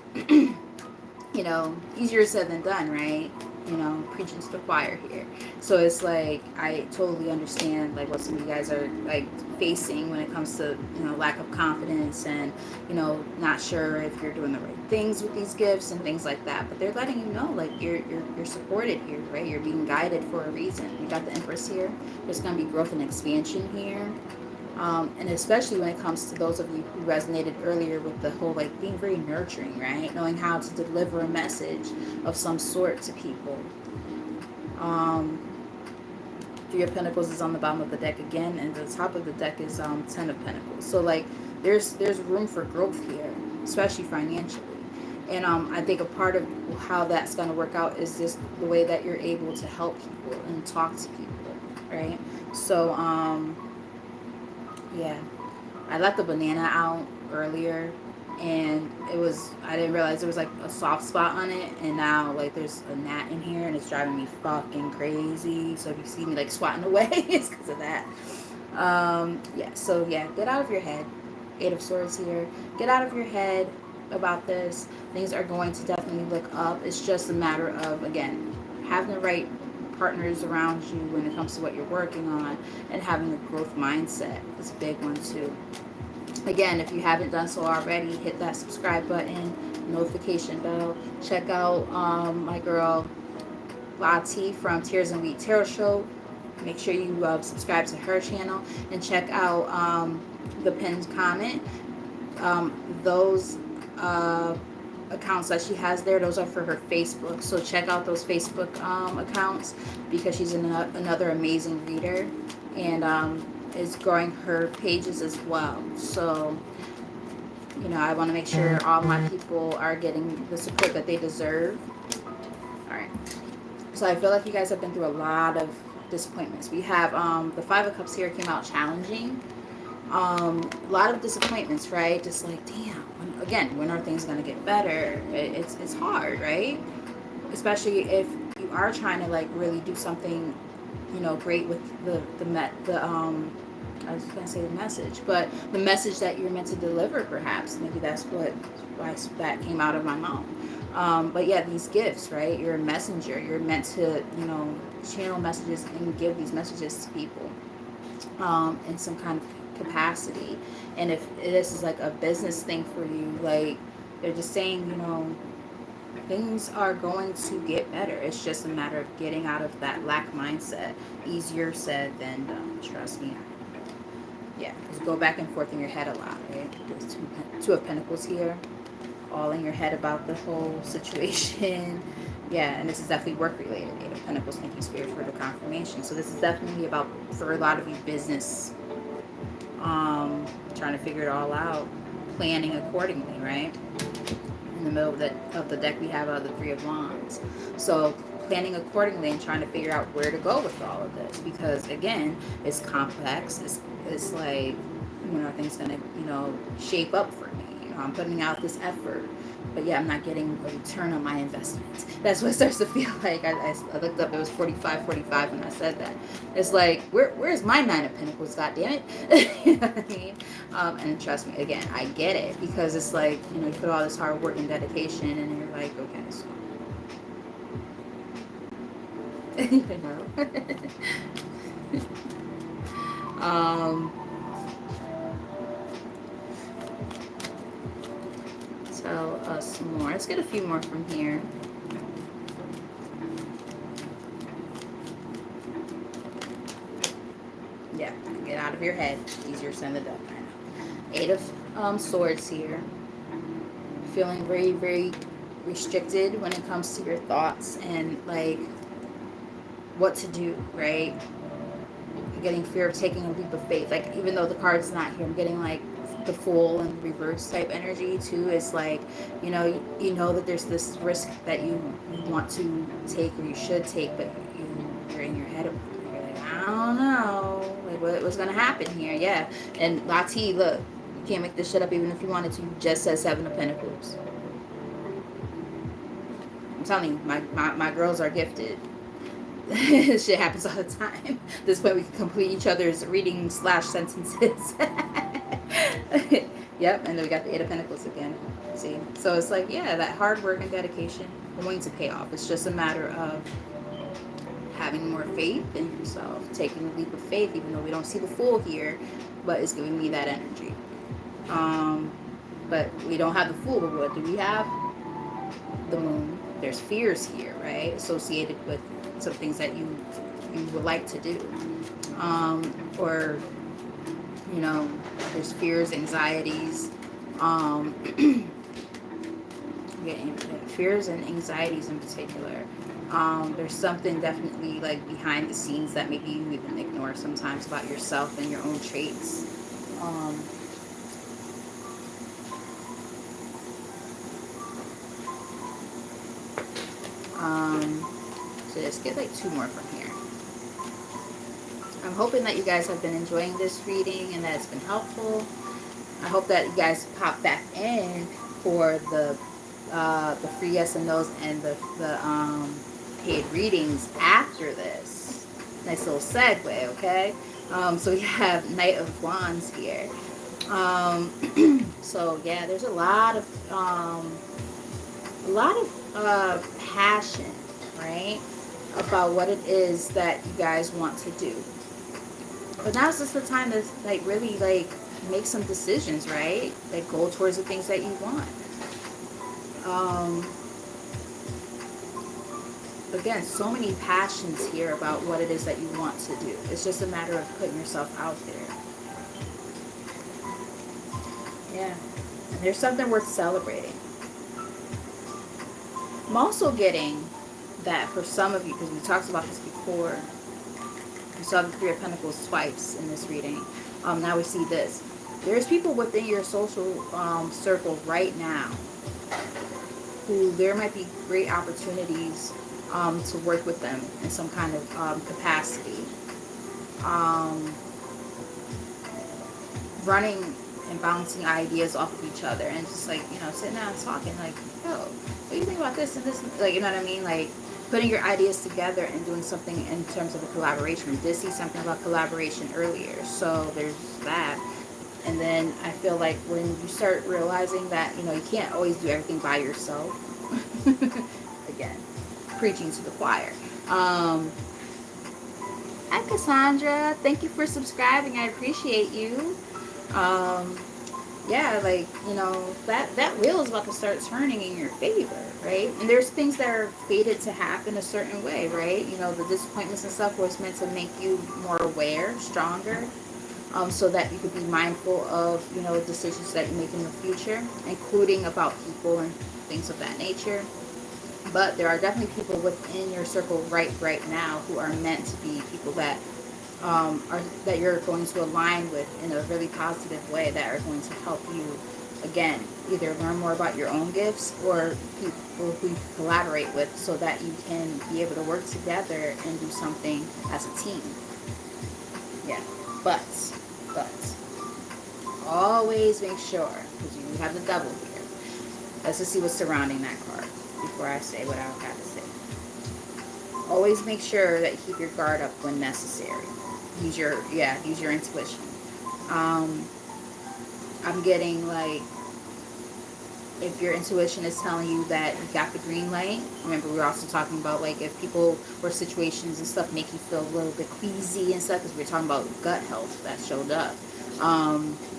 easier said than done, right? Preaching to the choir here. So it's like I totally understand like what some of you guys are like facing when it comes to lack of confidence, and not sure if you're doing the right things with these gifts and things like that. But they're letting you know like you're supported here, right? You're being guided for a reason. You got the Empress here. There's going to be growth and expansion here. And especially when it comes to those of you who resonated earlier with the whole like being very nurturing, right? Knowing how to deliver a message of some sort to people. Three of Pentacles is on the bottom of the deck again, and the top of the deck is 10 of Pentacles. So like there's room for growth here, especially financially. And I think a part of how that's going to work out is just the way that you're able to help people and talk to people, right? So yeah, I left the banana out earlier, and I didn't realize there was like a soft spot on it, and now like there's a gnat in here and it's driving me fucking crazy. So if you see me like swatting away, it's because of that. Yeah, so yeah, get out of your head. 8 of Swords here. Get out of your head about this. Things are going to definitely look up. It's just a matter of, again, having the right partners around you when it comes to what you're working on, and having a growth mindset is a big one too. Again, if you haven't done so already, hit that subscribe button, notification bell. Check out my girl Lati from Tears and Wheat Tarot Show. Make sure you subscribe to her channel, and check out the pinned comment. Those accounts that she has there, those are for her Facebook. So check out those Facebook accounts, because she's another amazing reader, and is growing her pages as well. So I want to make sure all my people are getting the support that they deserve. All right, so I feel like you guys have been through a lot of disappointments. We have the 5 of Cups here came out challenging. A lot of disappointments, right? Just like, damn, when are things gonna get better? It's hard, right? Especially if you are trying to like really do something, great with I was gonna say the message, but the message that you're meant to deliver, perhaps. Maybe that's why that came out of my mouth. But yeah, these gifts, right? You're a messenger. You're meant to, channel messages and give these messages to people in some kind of capacity. And if this is like a business thing for you, like they're just saying, things are going to get better. It's just a matter of getting out of that lack mindset. Easier said than done. Trust me. Yeah, because you go back and forth in your head a lot, right? There's two of Pentacles here, all in your head about the whole situation. Yeah, and this is definitely work related. Eight of Pentacles, thank you, Spirit, for the confirmation. So this is definitely about, for a lot of you, business. Trying to figure it all out, planning accordingly, right? In the middle of the deck, we have the Three of Wands. So planning accordingly and trying to figure out where to go with all of this, because again, it's complex. It's like, things gonna shape up for me. I'm putting out this effort, but yeah, I'm not getting a return on my investment. That's what it starts to feel like. I looked up, it was 45 when I said that. It's like, where's my Nine of Pentacles, god damn it? You know what I mean? And trust me, again, I get it, because it's like, you put all this hard work and dedication, and you're like, okay, so um tell us more. Let's get a few more from here. Yeah, get out of your head. Easier said than done. I know. Eight of Swords here. Feeling very, very restricted when it comes to your thoughts and like what to do, right? I'm getting fear of taking a leap of faith. Like, even though the card's not here, I'm getting like the Fool and reverse type energy too. It's like, you know that there's this risk that you want to take or you should take, but you're in your head of, you're like, I don't know, like what's gonna happen here. Yeah. And Lati, look, you can't make this shit up. Even if you wanted to, you just said Seven of Pentacles. I'm telling you, my girls are gifted. Shit happens all the time. This way we can complete each other's reading / sentences. Yep, and then we got the Eight of Pentacles again. See? So it's like, yeah, that hard work and dedication going to pay off. It's just a matter of having more faith in yourself, taking a leap of faith, even though we don't see the Fool here, but it's giving me that energy. But we don't have the Fool, but what do we have? The Moon. There's fears here, right? Associated with some things that you would like to do. Or, there's fears, anxieties, fears and anxieties in particular. There's something definitely like behind the scenes that maybe you even ignore sometimes about yourself and your own traits. So let's get like two more from here. I'm hoping that you guys have been enjoying this reading and that it's been helpful. I hope that you guys pop back in for the free yes and no's and the paid readings after this. Nice little segue, okay? So we have Knight of Wands here. So yeah, there's a lot of passion, right, about what it is that you guys want to do. But now's just the time to like really like make some decisions, right? Like go towards the things that you want. Again, so many passions here about what it is that you want to do. It's just a matter of putting yourself out there. Yeah. And there's something worth celebrating. I'm also getting that for some of you, because we talked about this before, we saw the Three of Pentacles twice in this reading. Now we see this. There's people within your social circle right now who there might be great opportunities to work with them in some kind of capacity. Running and bouncing ideas off of each other and just like, sitting down and talking like, yo, what do you think about this and this? Like, you know what I mean? Like putting your ideas together and doing something in terms of a collaboration. We did see something about collaboration earlier, so there's that. And then I feel like when you start realizing that, you can't always do everything by yourself, Again, preaching to the choir. Hi, Cassandra. Thank you for subscribing. I appreciate you. Um, yeah, like, that wheel is about to start turning in your favor, right? And there's things that are fated to happen a certain way, right? The disappointments and stuff was meant to make you more aware, stronger, so that you could be mindful of, decisions that you make in the future, including about people and things of that nature. But there are definitely people within your circle right now who are meant to be people that are that you're going to align with in a really positive way, that are going to help you, again, either learn more about your own gifts or people who you collaborate with, so that you can be able to work together and do something as a team. Yeah, but always make sure, because you have the double here. Let's just see what's surrounding that card before I say what I've got to say. Always make sure that you keep your guard up when necessary. Use your intuition. I'm getting like, if your intuition is telling you that you got the green light. Remember, we were also talking about like if people or situations and stuff make you feel a little bit queasy and stuff, because we're talking about gut health that showed up.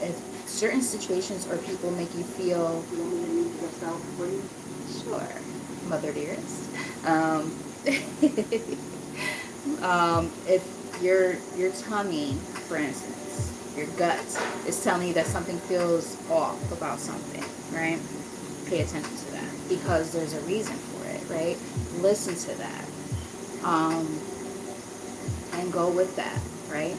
If certain situations or people make you feel, sure, mother dearest. If your tummy, for instance, your gut is telling you that something feels off about something, right? Pay attention to that, because there's a reason for it, right? Listen to that, and go with that, right?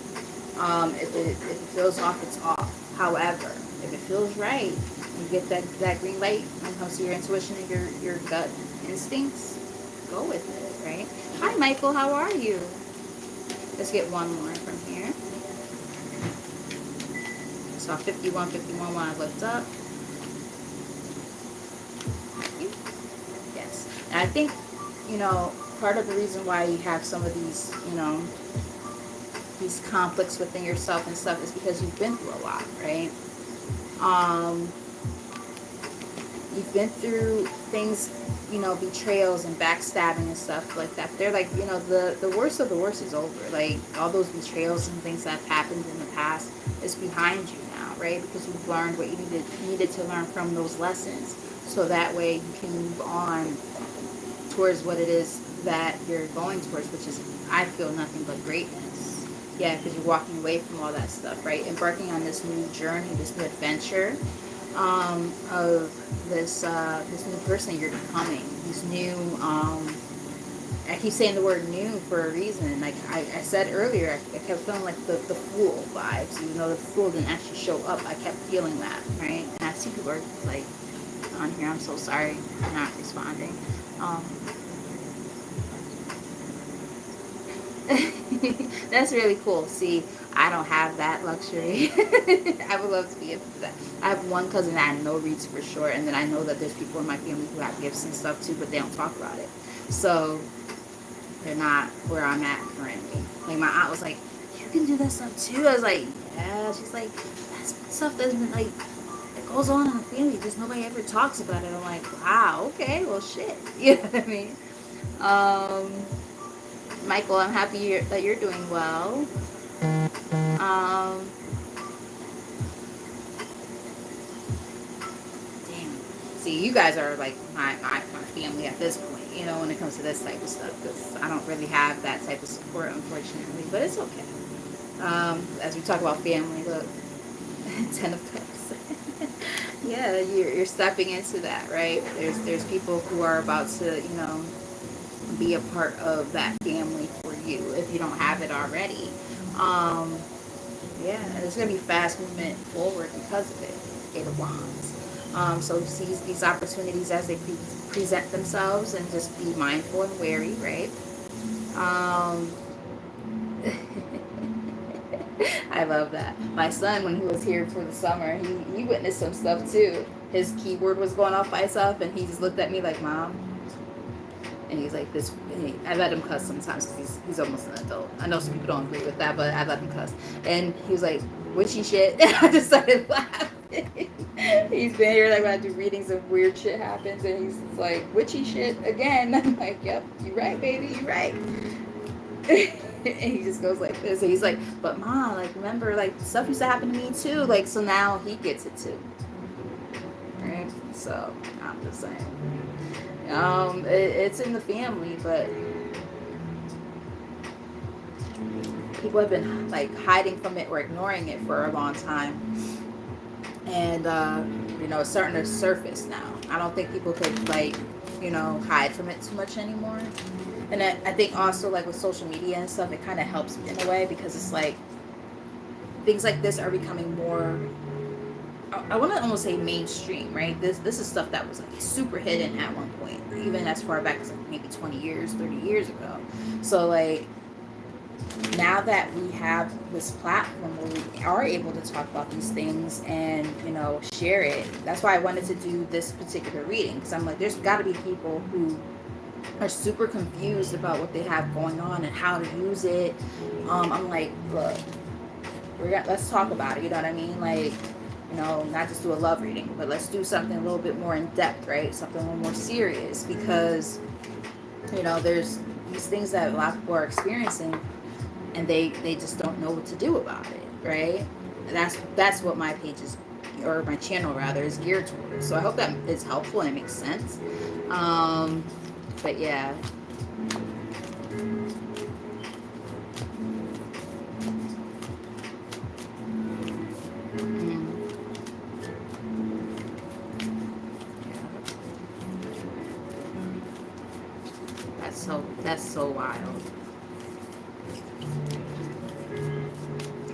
If it feels off, it's off. However, if it feels right, you get that green light when it comes to your intuition and your gut instincts, go with it, right? Hi, Michael. How are you? Let's get one more from here. So 51 when I looked up. Yes. And I think, part of the reason why you have some of these, these conflicts within yourself and stuff is because you've been through a lot, right? You've been through things, betrayals and backstabbing and stuff like that. They're like, the worst of the worst is over. Like, all those betrayals and things that have happened in the past is behind you now, right? Because you've learned what you needed to learn from those lessons. So that way you can move on towards what it is that you're going towards, which is, I feel, nothing but greatness. Yeah, because you're walking away from all that stuff, right? Embarking on this new journey, this new adventure, of this new person you're becoming. These new, I keep saying the word new for a reason. Like I said earlier, I kept feeling like the fool vibes. Even though the fool didn't actually show up, I kept feeling that, right? And I see people are like on here. I'm so sorry for not responding. That's really cool. See, I don't have that luxury. I would love to be able to do that. I have one cousin that I know reads for sure, and then I know that there's people in my family who have gifts and stuff too, but they don't talk about it. So they're not where I'm at currently. Like, my aunt was like, "You can do that stuff too." I was like, "Yeah." She's like, "That's stuff that's been like, it goes on in the family. Just nobody ever talks about it." I'm like, "Wow, okay, well, shit." You know what I mean? Um, Michael, I'm happy that you're doing well. Um, Damn. See, you guys are like my family at this point, when it comes to this type of stuff, because I don't really have that type of support, unfortunately, but it's okay. As we talk about family, look, 10 of Cups. Yeah, you're stepping into that, right? There's people who are about to, be a part of that family for you if you don't have it already. Um, yeah, there's gonna be fast movement forward because of it. Eight of Wands. So seize these opportunities as they present themselves, and just be mindful and wary, right? Um, I love that. My son, when he was here for the summer, he witnessed some stuff too. His keyboard was going off by itself, and he just looked at me like, "Mom," And he's like this. I let him cuss sometimes because he's almost an adult. I know some people don't agree with that, but I let him cuss. And he was like, witchy shit. And I just started laughing. He's been here like when I do readings and weird shit happens, and he's like, witchy shit again. I'm like, yep, you're right, baby, you're right. And he just goes like this. And he's like, but Ma, like, remember, like, stuff used to happen to me too. Like, so now he gets it too. Right? So I'm just saying. It's in the family, but people have been like hiding from it or ignoring it for a long time, and it's starting to surface now. I don't think people could like hide from it too much anymore. And I think also like with social media and stuff, it kind of helps in a way because it's like things like this are becoming more, I want to almost say mainstream, right? This is stuff that was like super hidden at one point, even as far back as like maybe 20 years, 30 years ago. So like now that we have this platform where we are able to talk about these things and share it, that's why I wanted to do this particular reading, because I'm like, there's got to be people who are super confused about what they have going on and how to use it. I'm like, look, let's talk about it. You know what I mean? Like, not just do a love reading, but let's do something a little bit more in depth, right? Something a little more serious, because there's these things that a lot of people are experiencing, and they just don't know what to do about it, right? And that's what my page is, or my channel rather, is geared towards. So I hope that is helpful and it makes sense. But yeah. That's so wild.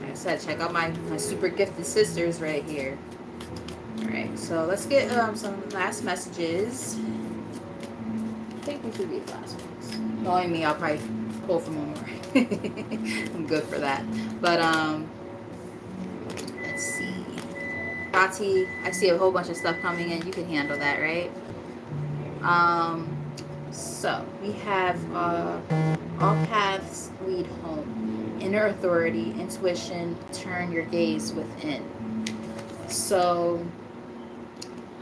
Like I said, check out my super gifted sisters right here. Alright, so let's get some last messages. I think we should read the last ones. Knowing me, I'll probably pull from one more. I'm good for that. But let's see. Bati, I see a whole bunch of stuff coming in. You can handle that, right? So we have all paths lead home, inner authority, intuition, turn your gaze within. So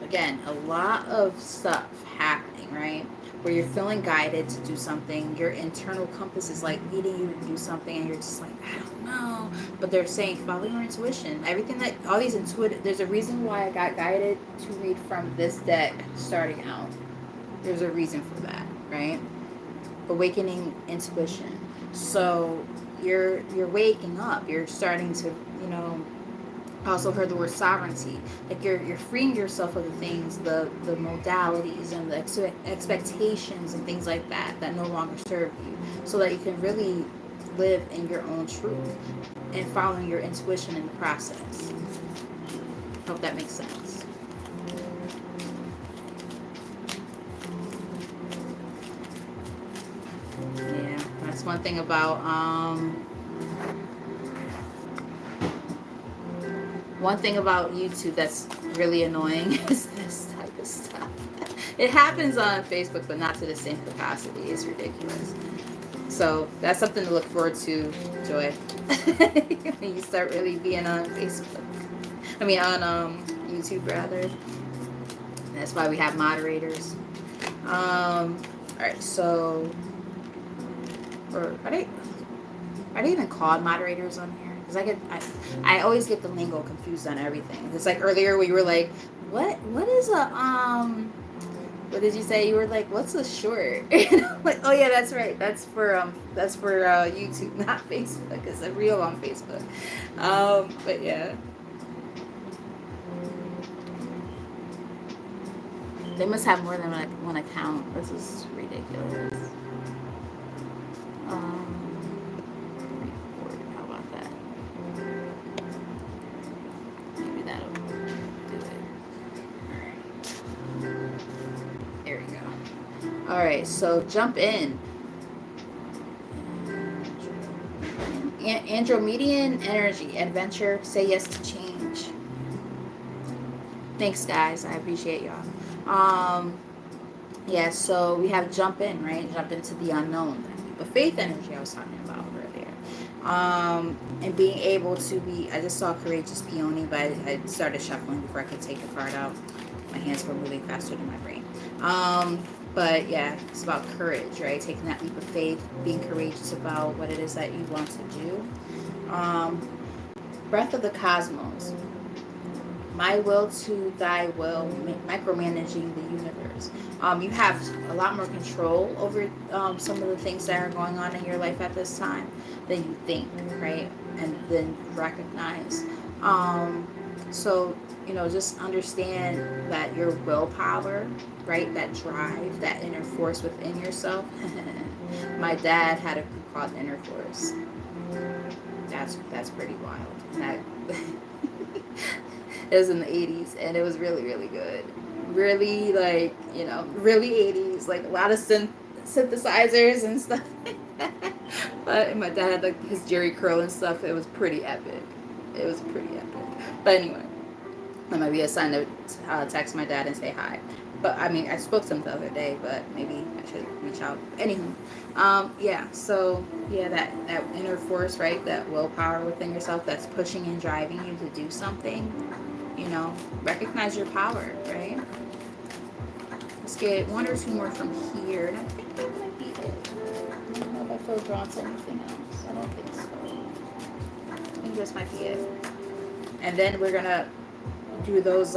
again, a lot of stuff happening, right? Where you're feeling guided to do something, your internal compass is like leading you to do something, and you're just like, I don't know. But they're saying follow your intuition. Everything that all these intuitive, there's a reason why I got guided to read from this deck starting out. There's a reason for that, right? Awakening intuition. So you're waking up. You're starting to, I also heard the word sovereignty. Like you're freeing yourself of the things, the modalities and the expectations and things like that no longer serve you, so that you can really live in your own truth and following your intuition in the process. Hope that makes sense. Yeah, that's one thing about YouTube that's really annoying is this type of stuff. It happens on Facebook, but not to the same capacity. It's ridiculous. So that's something to look forward to, Joy. When you start really being on Facebook. I mean, on YouTube rather. That's why we have moderators. All right, so, or are they even called moderators on here? Because I always get the lingo confused on everything. It's like earlier we were like, what is a what did you say? You were like, what's a short? And I'm like, oh yeah, that's right. That's for YouTube, not Facebook. It's a reel on Facebook. But yeah. They must have more than one account. This is ridiculous. How about that? Maybe that'll do it. There we go. All right, so jump in. Andromedan energy, adventure, say yes to change. Thanks, guys. I appreciate y'all. Yeah, so we have jump in, right? Jump into the unknown. But faith energy I was talking about earlier. And being able to be, I just saw courageous peony, but I started shuffling before I could take the card out. My hands were moving faster than my brain. But yeah, it's about courage, right? Taking that leap of faith, being courageous about what it is that you want to do. Um, Breath of the cosmos. My will to thy will, micromanaging the universe. You have a lot more control over some of the things that are going on in your life at this time than you think, right? And then recognize. Um, so, just understand that your willpower, right? That drive, that inner force within yourself. My dad had a group called Inner Force. That's pretty wild. And that it was in the 80s, and it was really, really good. Really, like, really 80s, like a lot of synthesizers and stuff like that. But my dad had like his Jerry curl and stuff. It was pretty epic. It was pretty epic. But anyway, that might be a sign to text my dad and say hi. But I mean, I spoke to him the other day, but maybe I should reach out. Anywho, yeah. So yeah, that inner force, right? That willpower within yourself that's pushing and driving you to do something. Recognize your power, right? Let's get one or two more from here, and I think that might be it. I don't know if I feel drawn to anything else. I don't think so. I think this might be it. And then we're gonna do those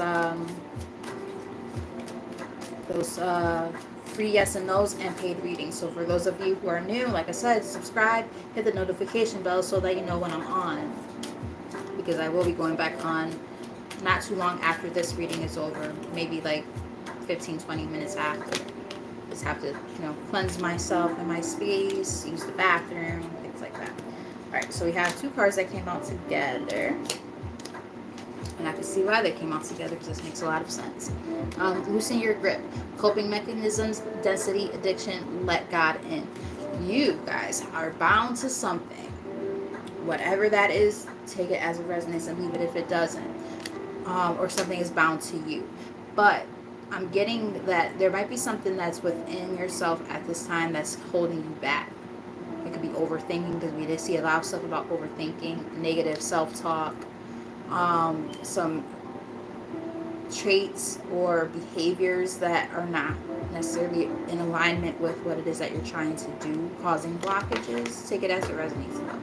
free yes and no's and paid readings. So for those of you who are new, like I said, subscribe, hit the notification bell so that you know when I'm on, because I will be going back on not too long after this reading is over, maybe like 15-20 minutes after. Just have to cleanse myself and my space, use the bathroom, things like that. All right, so we have two cards that came out together. And I can see why they came out together, because this makes a lot of sense. Loosen your grip. Coping mechanisms, density, addiction, let God in. You guys are bound to something. Whatever that is, take it as a resonance and leave it if it doesn't. Or something is bound to you. But I'm getting that there might be something that's within yourself at this time that's holding you back. It could be overthinking, because we did see a lot of stuff about overthinking, negative self-talk, some traits or behaviors that are not necessarily in alignment with what it is that you're trying to do, causing blockages. Take it as it resonates though.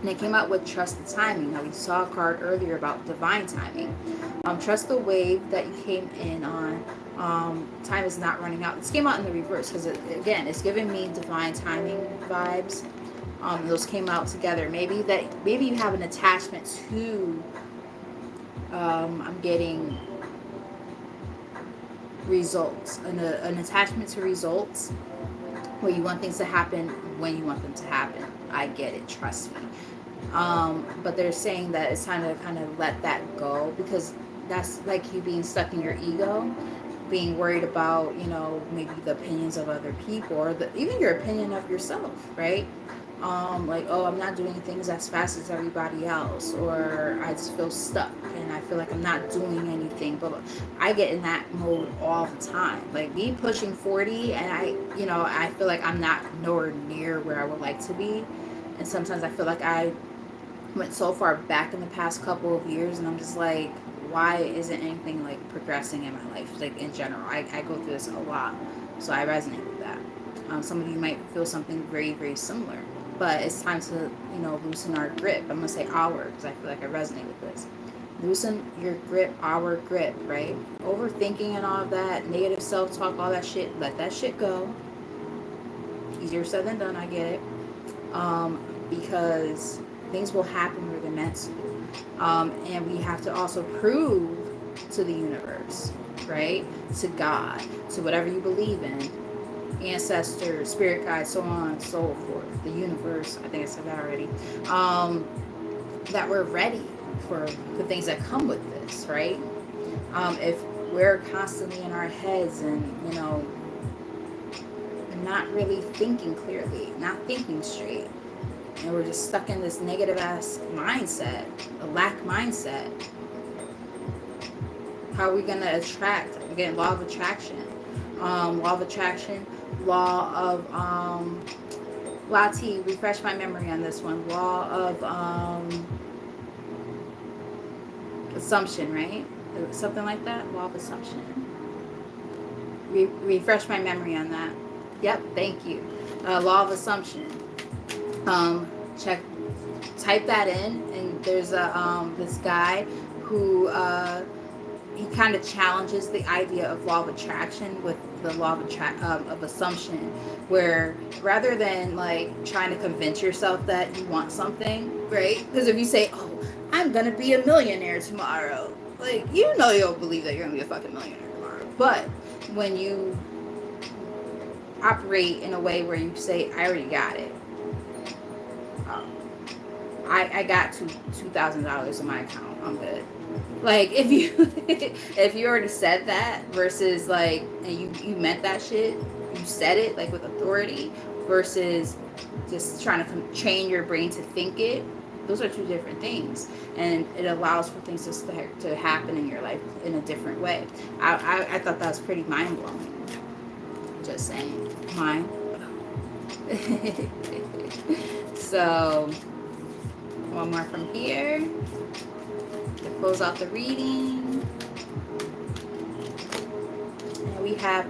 And it came out with trust the timing. Now we saw a card earlier about divine timing. Trust the wave that you came in on. Time is not running out. This came out in the reverse, because again, it's giving me divine timing vibes. Those came out together. Maybe you have an attachment to. I'm getting results, an attachment to results, where you want things to happen when you want them to happen. I get it. Trust me. But they're saying that it's time to kind of let that go, because that's like you being stuck in your ego, being worried about, maybe the opinions of other people, or even your opinion of yourself, right? Like, oh, I'm not doing things as fast as everybody else, or I just feel stuck and I feel like I'm not doing anything. But I get in that mode all the time. Like me pushing 40, and I feel like I'm not nowhere near where I would like to be. And sometimes I feel like I went so far back in the past couple of years, and I'm just like, why isn't anything like progressing in my life, like in general? I go through this a lot, so I resonate with that. Some of you might feel something very, very similar, but it's time to loosen our grip. I'm gonna say our, because I feel like I resonate with this. Loosen your grip, our grip, right? Overthinking and all of that, negative self-talk, all that shit, let that shit go. Easier said than done, I get it. Because things will happen where they're meant to. And we have to also prove to the universe, right? To God, to whatever you believe in, ancestors, spirit guides, so on and so forth, the universe, I think I said that already, that we're ready for the things that come with this, right? If we're constantly in our heads and, not really thinking clearly, not thinking straight, and we're just stuck in this negative ass mindset, a lack mindset, how are we going to attract? Again, law of attraction. Law of attraction, law of Lati, refresh my memory on this one. Law of assumption, right? Something like that. Law of assumption. Refresh my memory on that. Yep, thank you. Law of assumption. Check, type that in, and there's a this guy who he kind of challenges the idea of law of attraction with the law of assumption, where rather than like trying to convince yourself that you want something, right? Because if you say, "Oh, I'm gonna be a millionaire tomorrow," like you know you'll believe that you're gonna be a fucking millionaire tomorrow. But when you operate in a way where you say, "I already got it," um, I got $2,000 in my account. I'm good. Like if you if you already said that versus like and you meant that shit, you said it like with authority versus just trying to train your brain to think it. Those are two different things, and it allows for things to happen in your life in a different way. I thought that was pretty mind blowing. Just saying, mind. So one more from here to close out the reading. And we have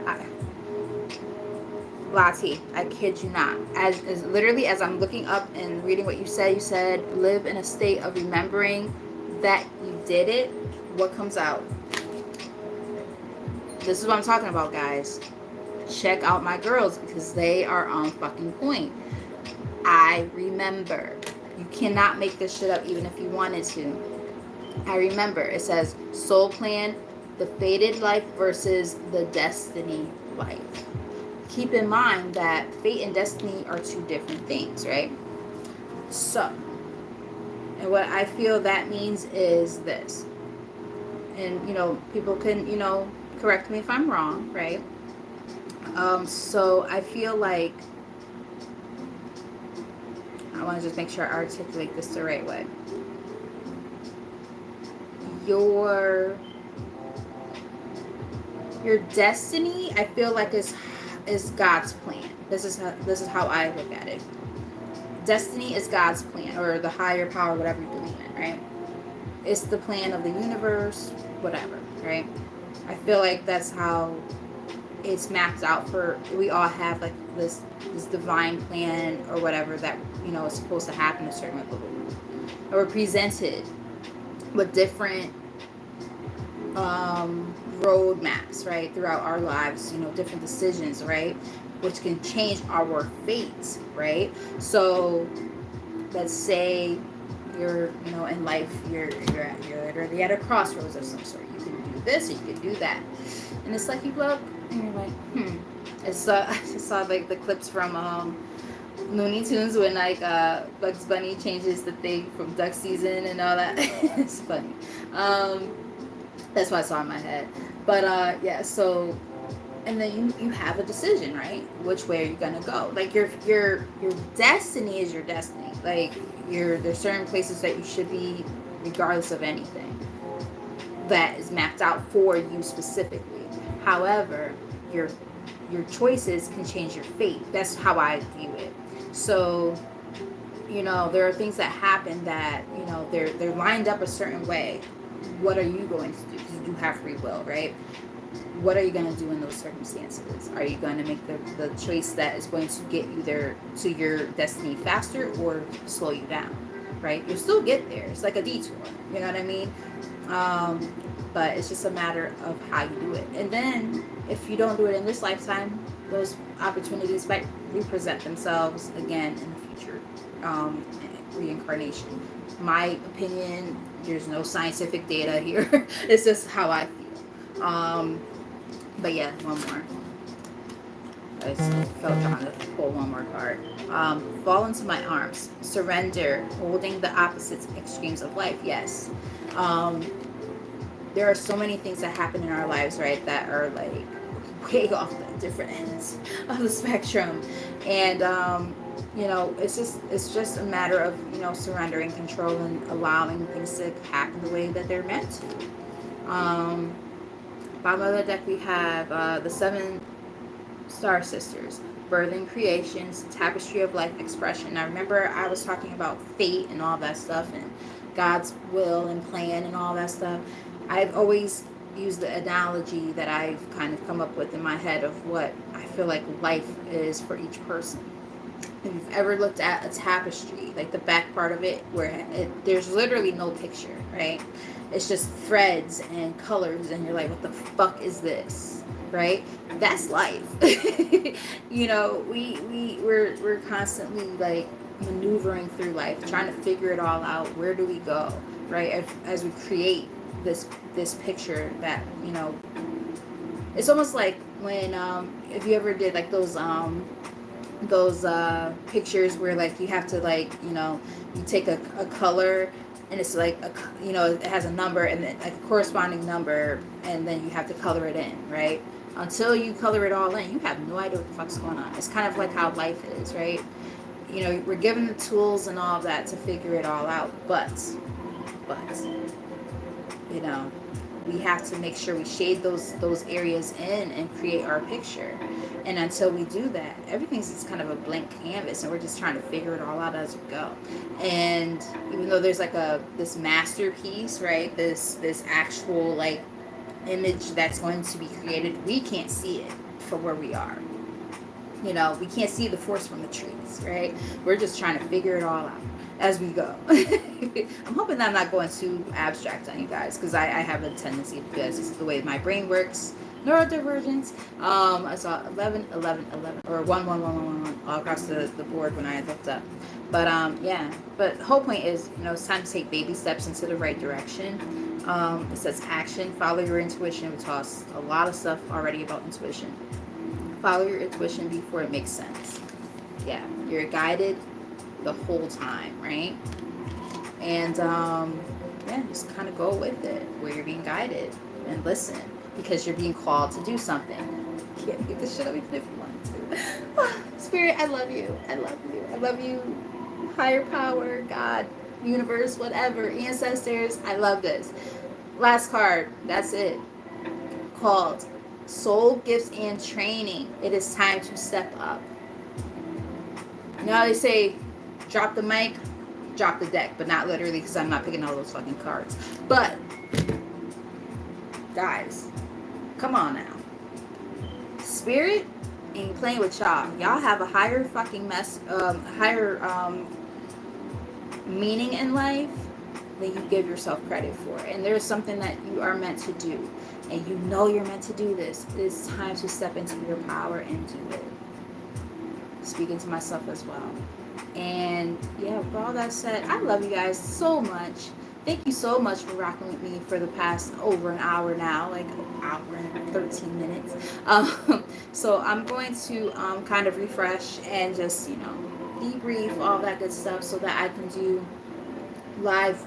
Lati, I kid you not. As literally as I'm looking up and reading what you said live in a state of remembering that you did it. What comes out? This is what I'm talking about, guys. Check out my girls because they are on fucking point. I remember. You cannot make this shit up even if you wanted to. I remember. It says soul plan, the fated life versus the destiny life. Keep in mind that fate and destiny are two different things, right? So, and what I feel that means is this. And, people can, correct me if I'm wrong, right? So I feel like I want to just make sure I articulate this the right way. Your destiny, I feel like is God's plan. This is how I look at it. Destiny is God's plan, or the higher power, whatever you believe in, right? It's the plan of the universe, whatever, right? I feel like that's how it's mapped out for. We all have like this divine plan or whatever that is supposed to happen a certain way, or we're presented with different roadmaps, right, throughout our lives, different decisions, right, which can change our fate, right? So let's say you're in life, you're literally at a crossroads of some sort. You can do this or you can do that, and it's like you look and you're like, I just saw like the clips from Looney Tunes when like Bugs Bunny changes the thing from duck season and all that. It's funny. That's what I saw in my head. But yeah, so and then you have a decision, right? Which way are you gonna go? Like your destiny is your destiny. Like there's certain places that you should be regardless of anything. That is mapped out for you specifically. However, your choices can change your fate. That's how I view it. So, there are things that happen that, they're lined up a certain way. What are you going to do? Because you do have free will, right? What are you going to do in those circumstances? Are you going to make the choice that is going to get you there to your destiny faster or slow you down, right? You'll still get there. It's like a detour. You know what I mean? But it's just a matter of how you do it. And then if you don't do it in this lifetime, those opportunities might represent themselves again in the future reincarnation. My opinion, there's no scientific data here. It's just how I feel. But yeah, one more. I felt drawn to pull one more card. Fall into my arms. Surrender. Holding the opposite extremes of life. Yes. There are so many things that happen in our lives, right, that are like way off the different ends of the spectrum. And it's just a matter of surrendering control and allowing things to happen the way that they're meant to. Bottom of the deck we have the seven Star Sisters, Birthing Creations, Tapestry of Life Expression. Now remember I was talking about fate and all that stuff and God's will and plan and all that stuff. I've always used the analogy that I've kind of come up with in my head of what I feel like life is for each person. If you've ever looked at a tapestry, like the back part of it, where there's literally no picture, right? It's just threads and colors, and you're like, what the fuck is this, right? That's life. You know, we're constantly like maneuvering through life, trying to figure it all out. Where do we go, right? As we create this picture that, you know, it's almost like when if you ever did like those pictures where like you have to like, you know, you take a color and it's like a, you know, it has a number and then like a corresponding number and then you have to color it in, right? Until you color it all in, you have no idea what the fuck's going on. It's kind of like how life is, right? You know, we're given the tools and all of that to figure it all out, but you know, we have to make sure we shade those areas in and create our picture. And until we do that, everything's just kind of a blank canvas and we're just trying to figure it all out as we go. And even though there's like this masterpiece, right, this actual like image that's going to be created, we can't see it from where we are. You know, we can't see the forest from the trees, right? We're just trying to figure it all out as we go. I'm hoping that I'm not going too abstract on you guys, because I have a tendency, because it's the way my brain works. Neurodivergence. I saw 11, 11, 11, or 1, 1, 1, 1, 1, 1 all across the board when I looked up. But yeah. But the whole point is, you know, it's time to take baby steps into the right direction. It says action, follow your intuition. We tossed a lot of stuff already about intuition. Follow your intuition before it makes sense. Yeah, you're guided the whole time, right? And yeah, just kind of go with it where you're being guided and listen, because you're being called to do something. You can't make this shit up even if you want to. Spirit, I love you. I love you. I love you. Higher power, God, universe, whatever, ancestors. I love this. Last card. That's it. Called Soul Gifts and Training. It is time to step up. Now they say drop the mic, drop the deck, but not literally, because I'm not picking all those fucking cards. But guys, come on now. Spirit ain't playing with y'all. Y'all have a higher fucking higher meaning in life than you give yourself credit for. And there's something that you are meant to do. And you know you're meant to do this. It's time to step into your power and do it. Speaking to myself as well. And yeah, with all that said, I love you guys so much. Thank you so much for rocking with me for the past over an hour now, like an hour and 13 minutes. So I'm going to kind of refresh and just, you know, debrief, all that good stuff, so that I can do live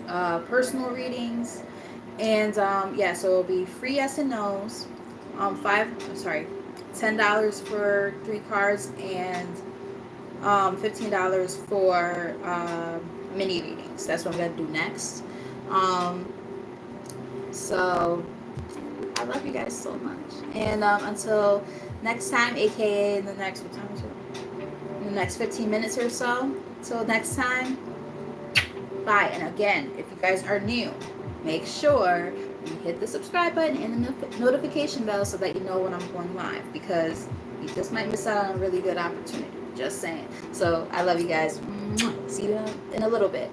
personal readings. And yeah, so it'll be free yes and no's. $10 for 3 cards and $15 for mini readings. That's what I'm gonna do next. So I love you guys so much. And until next time, aka in the next, what time is it? In the next 15 minutes or so. Till next time, bye. And again, if you guys are new, make sure you hit the subscribe button and the notification bell so that you know when I'm going live, because you just might miss out on a really good opportunity. Just saying. So I love you guys. See you in a little bit.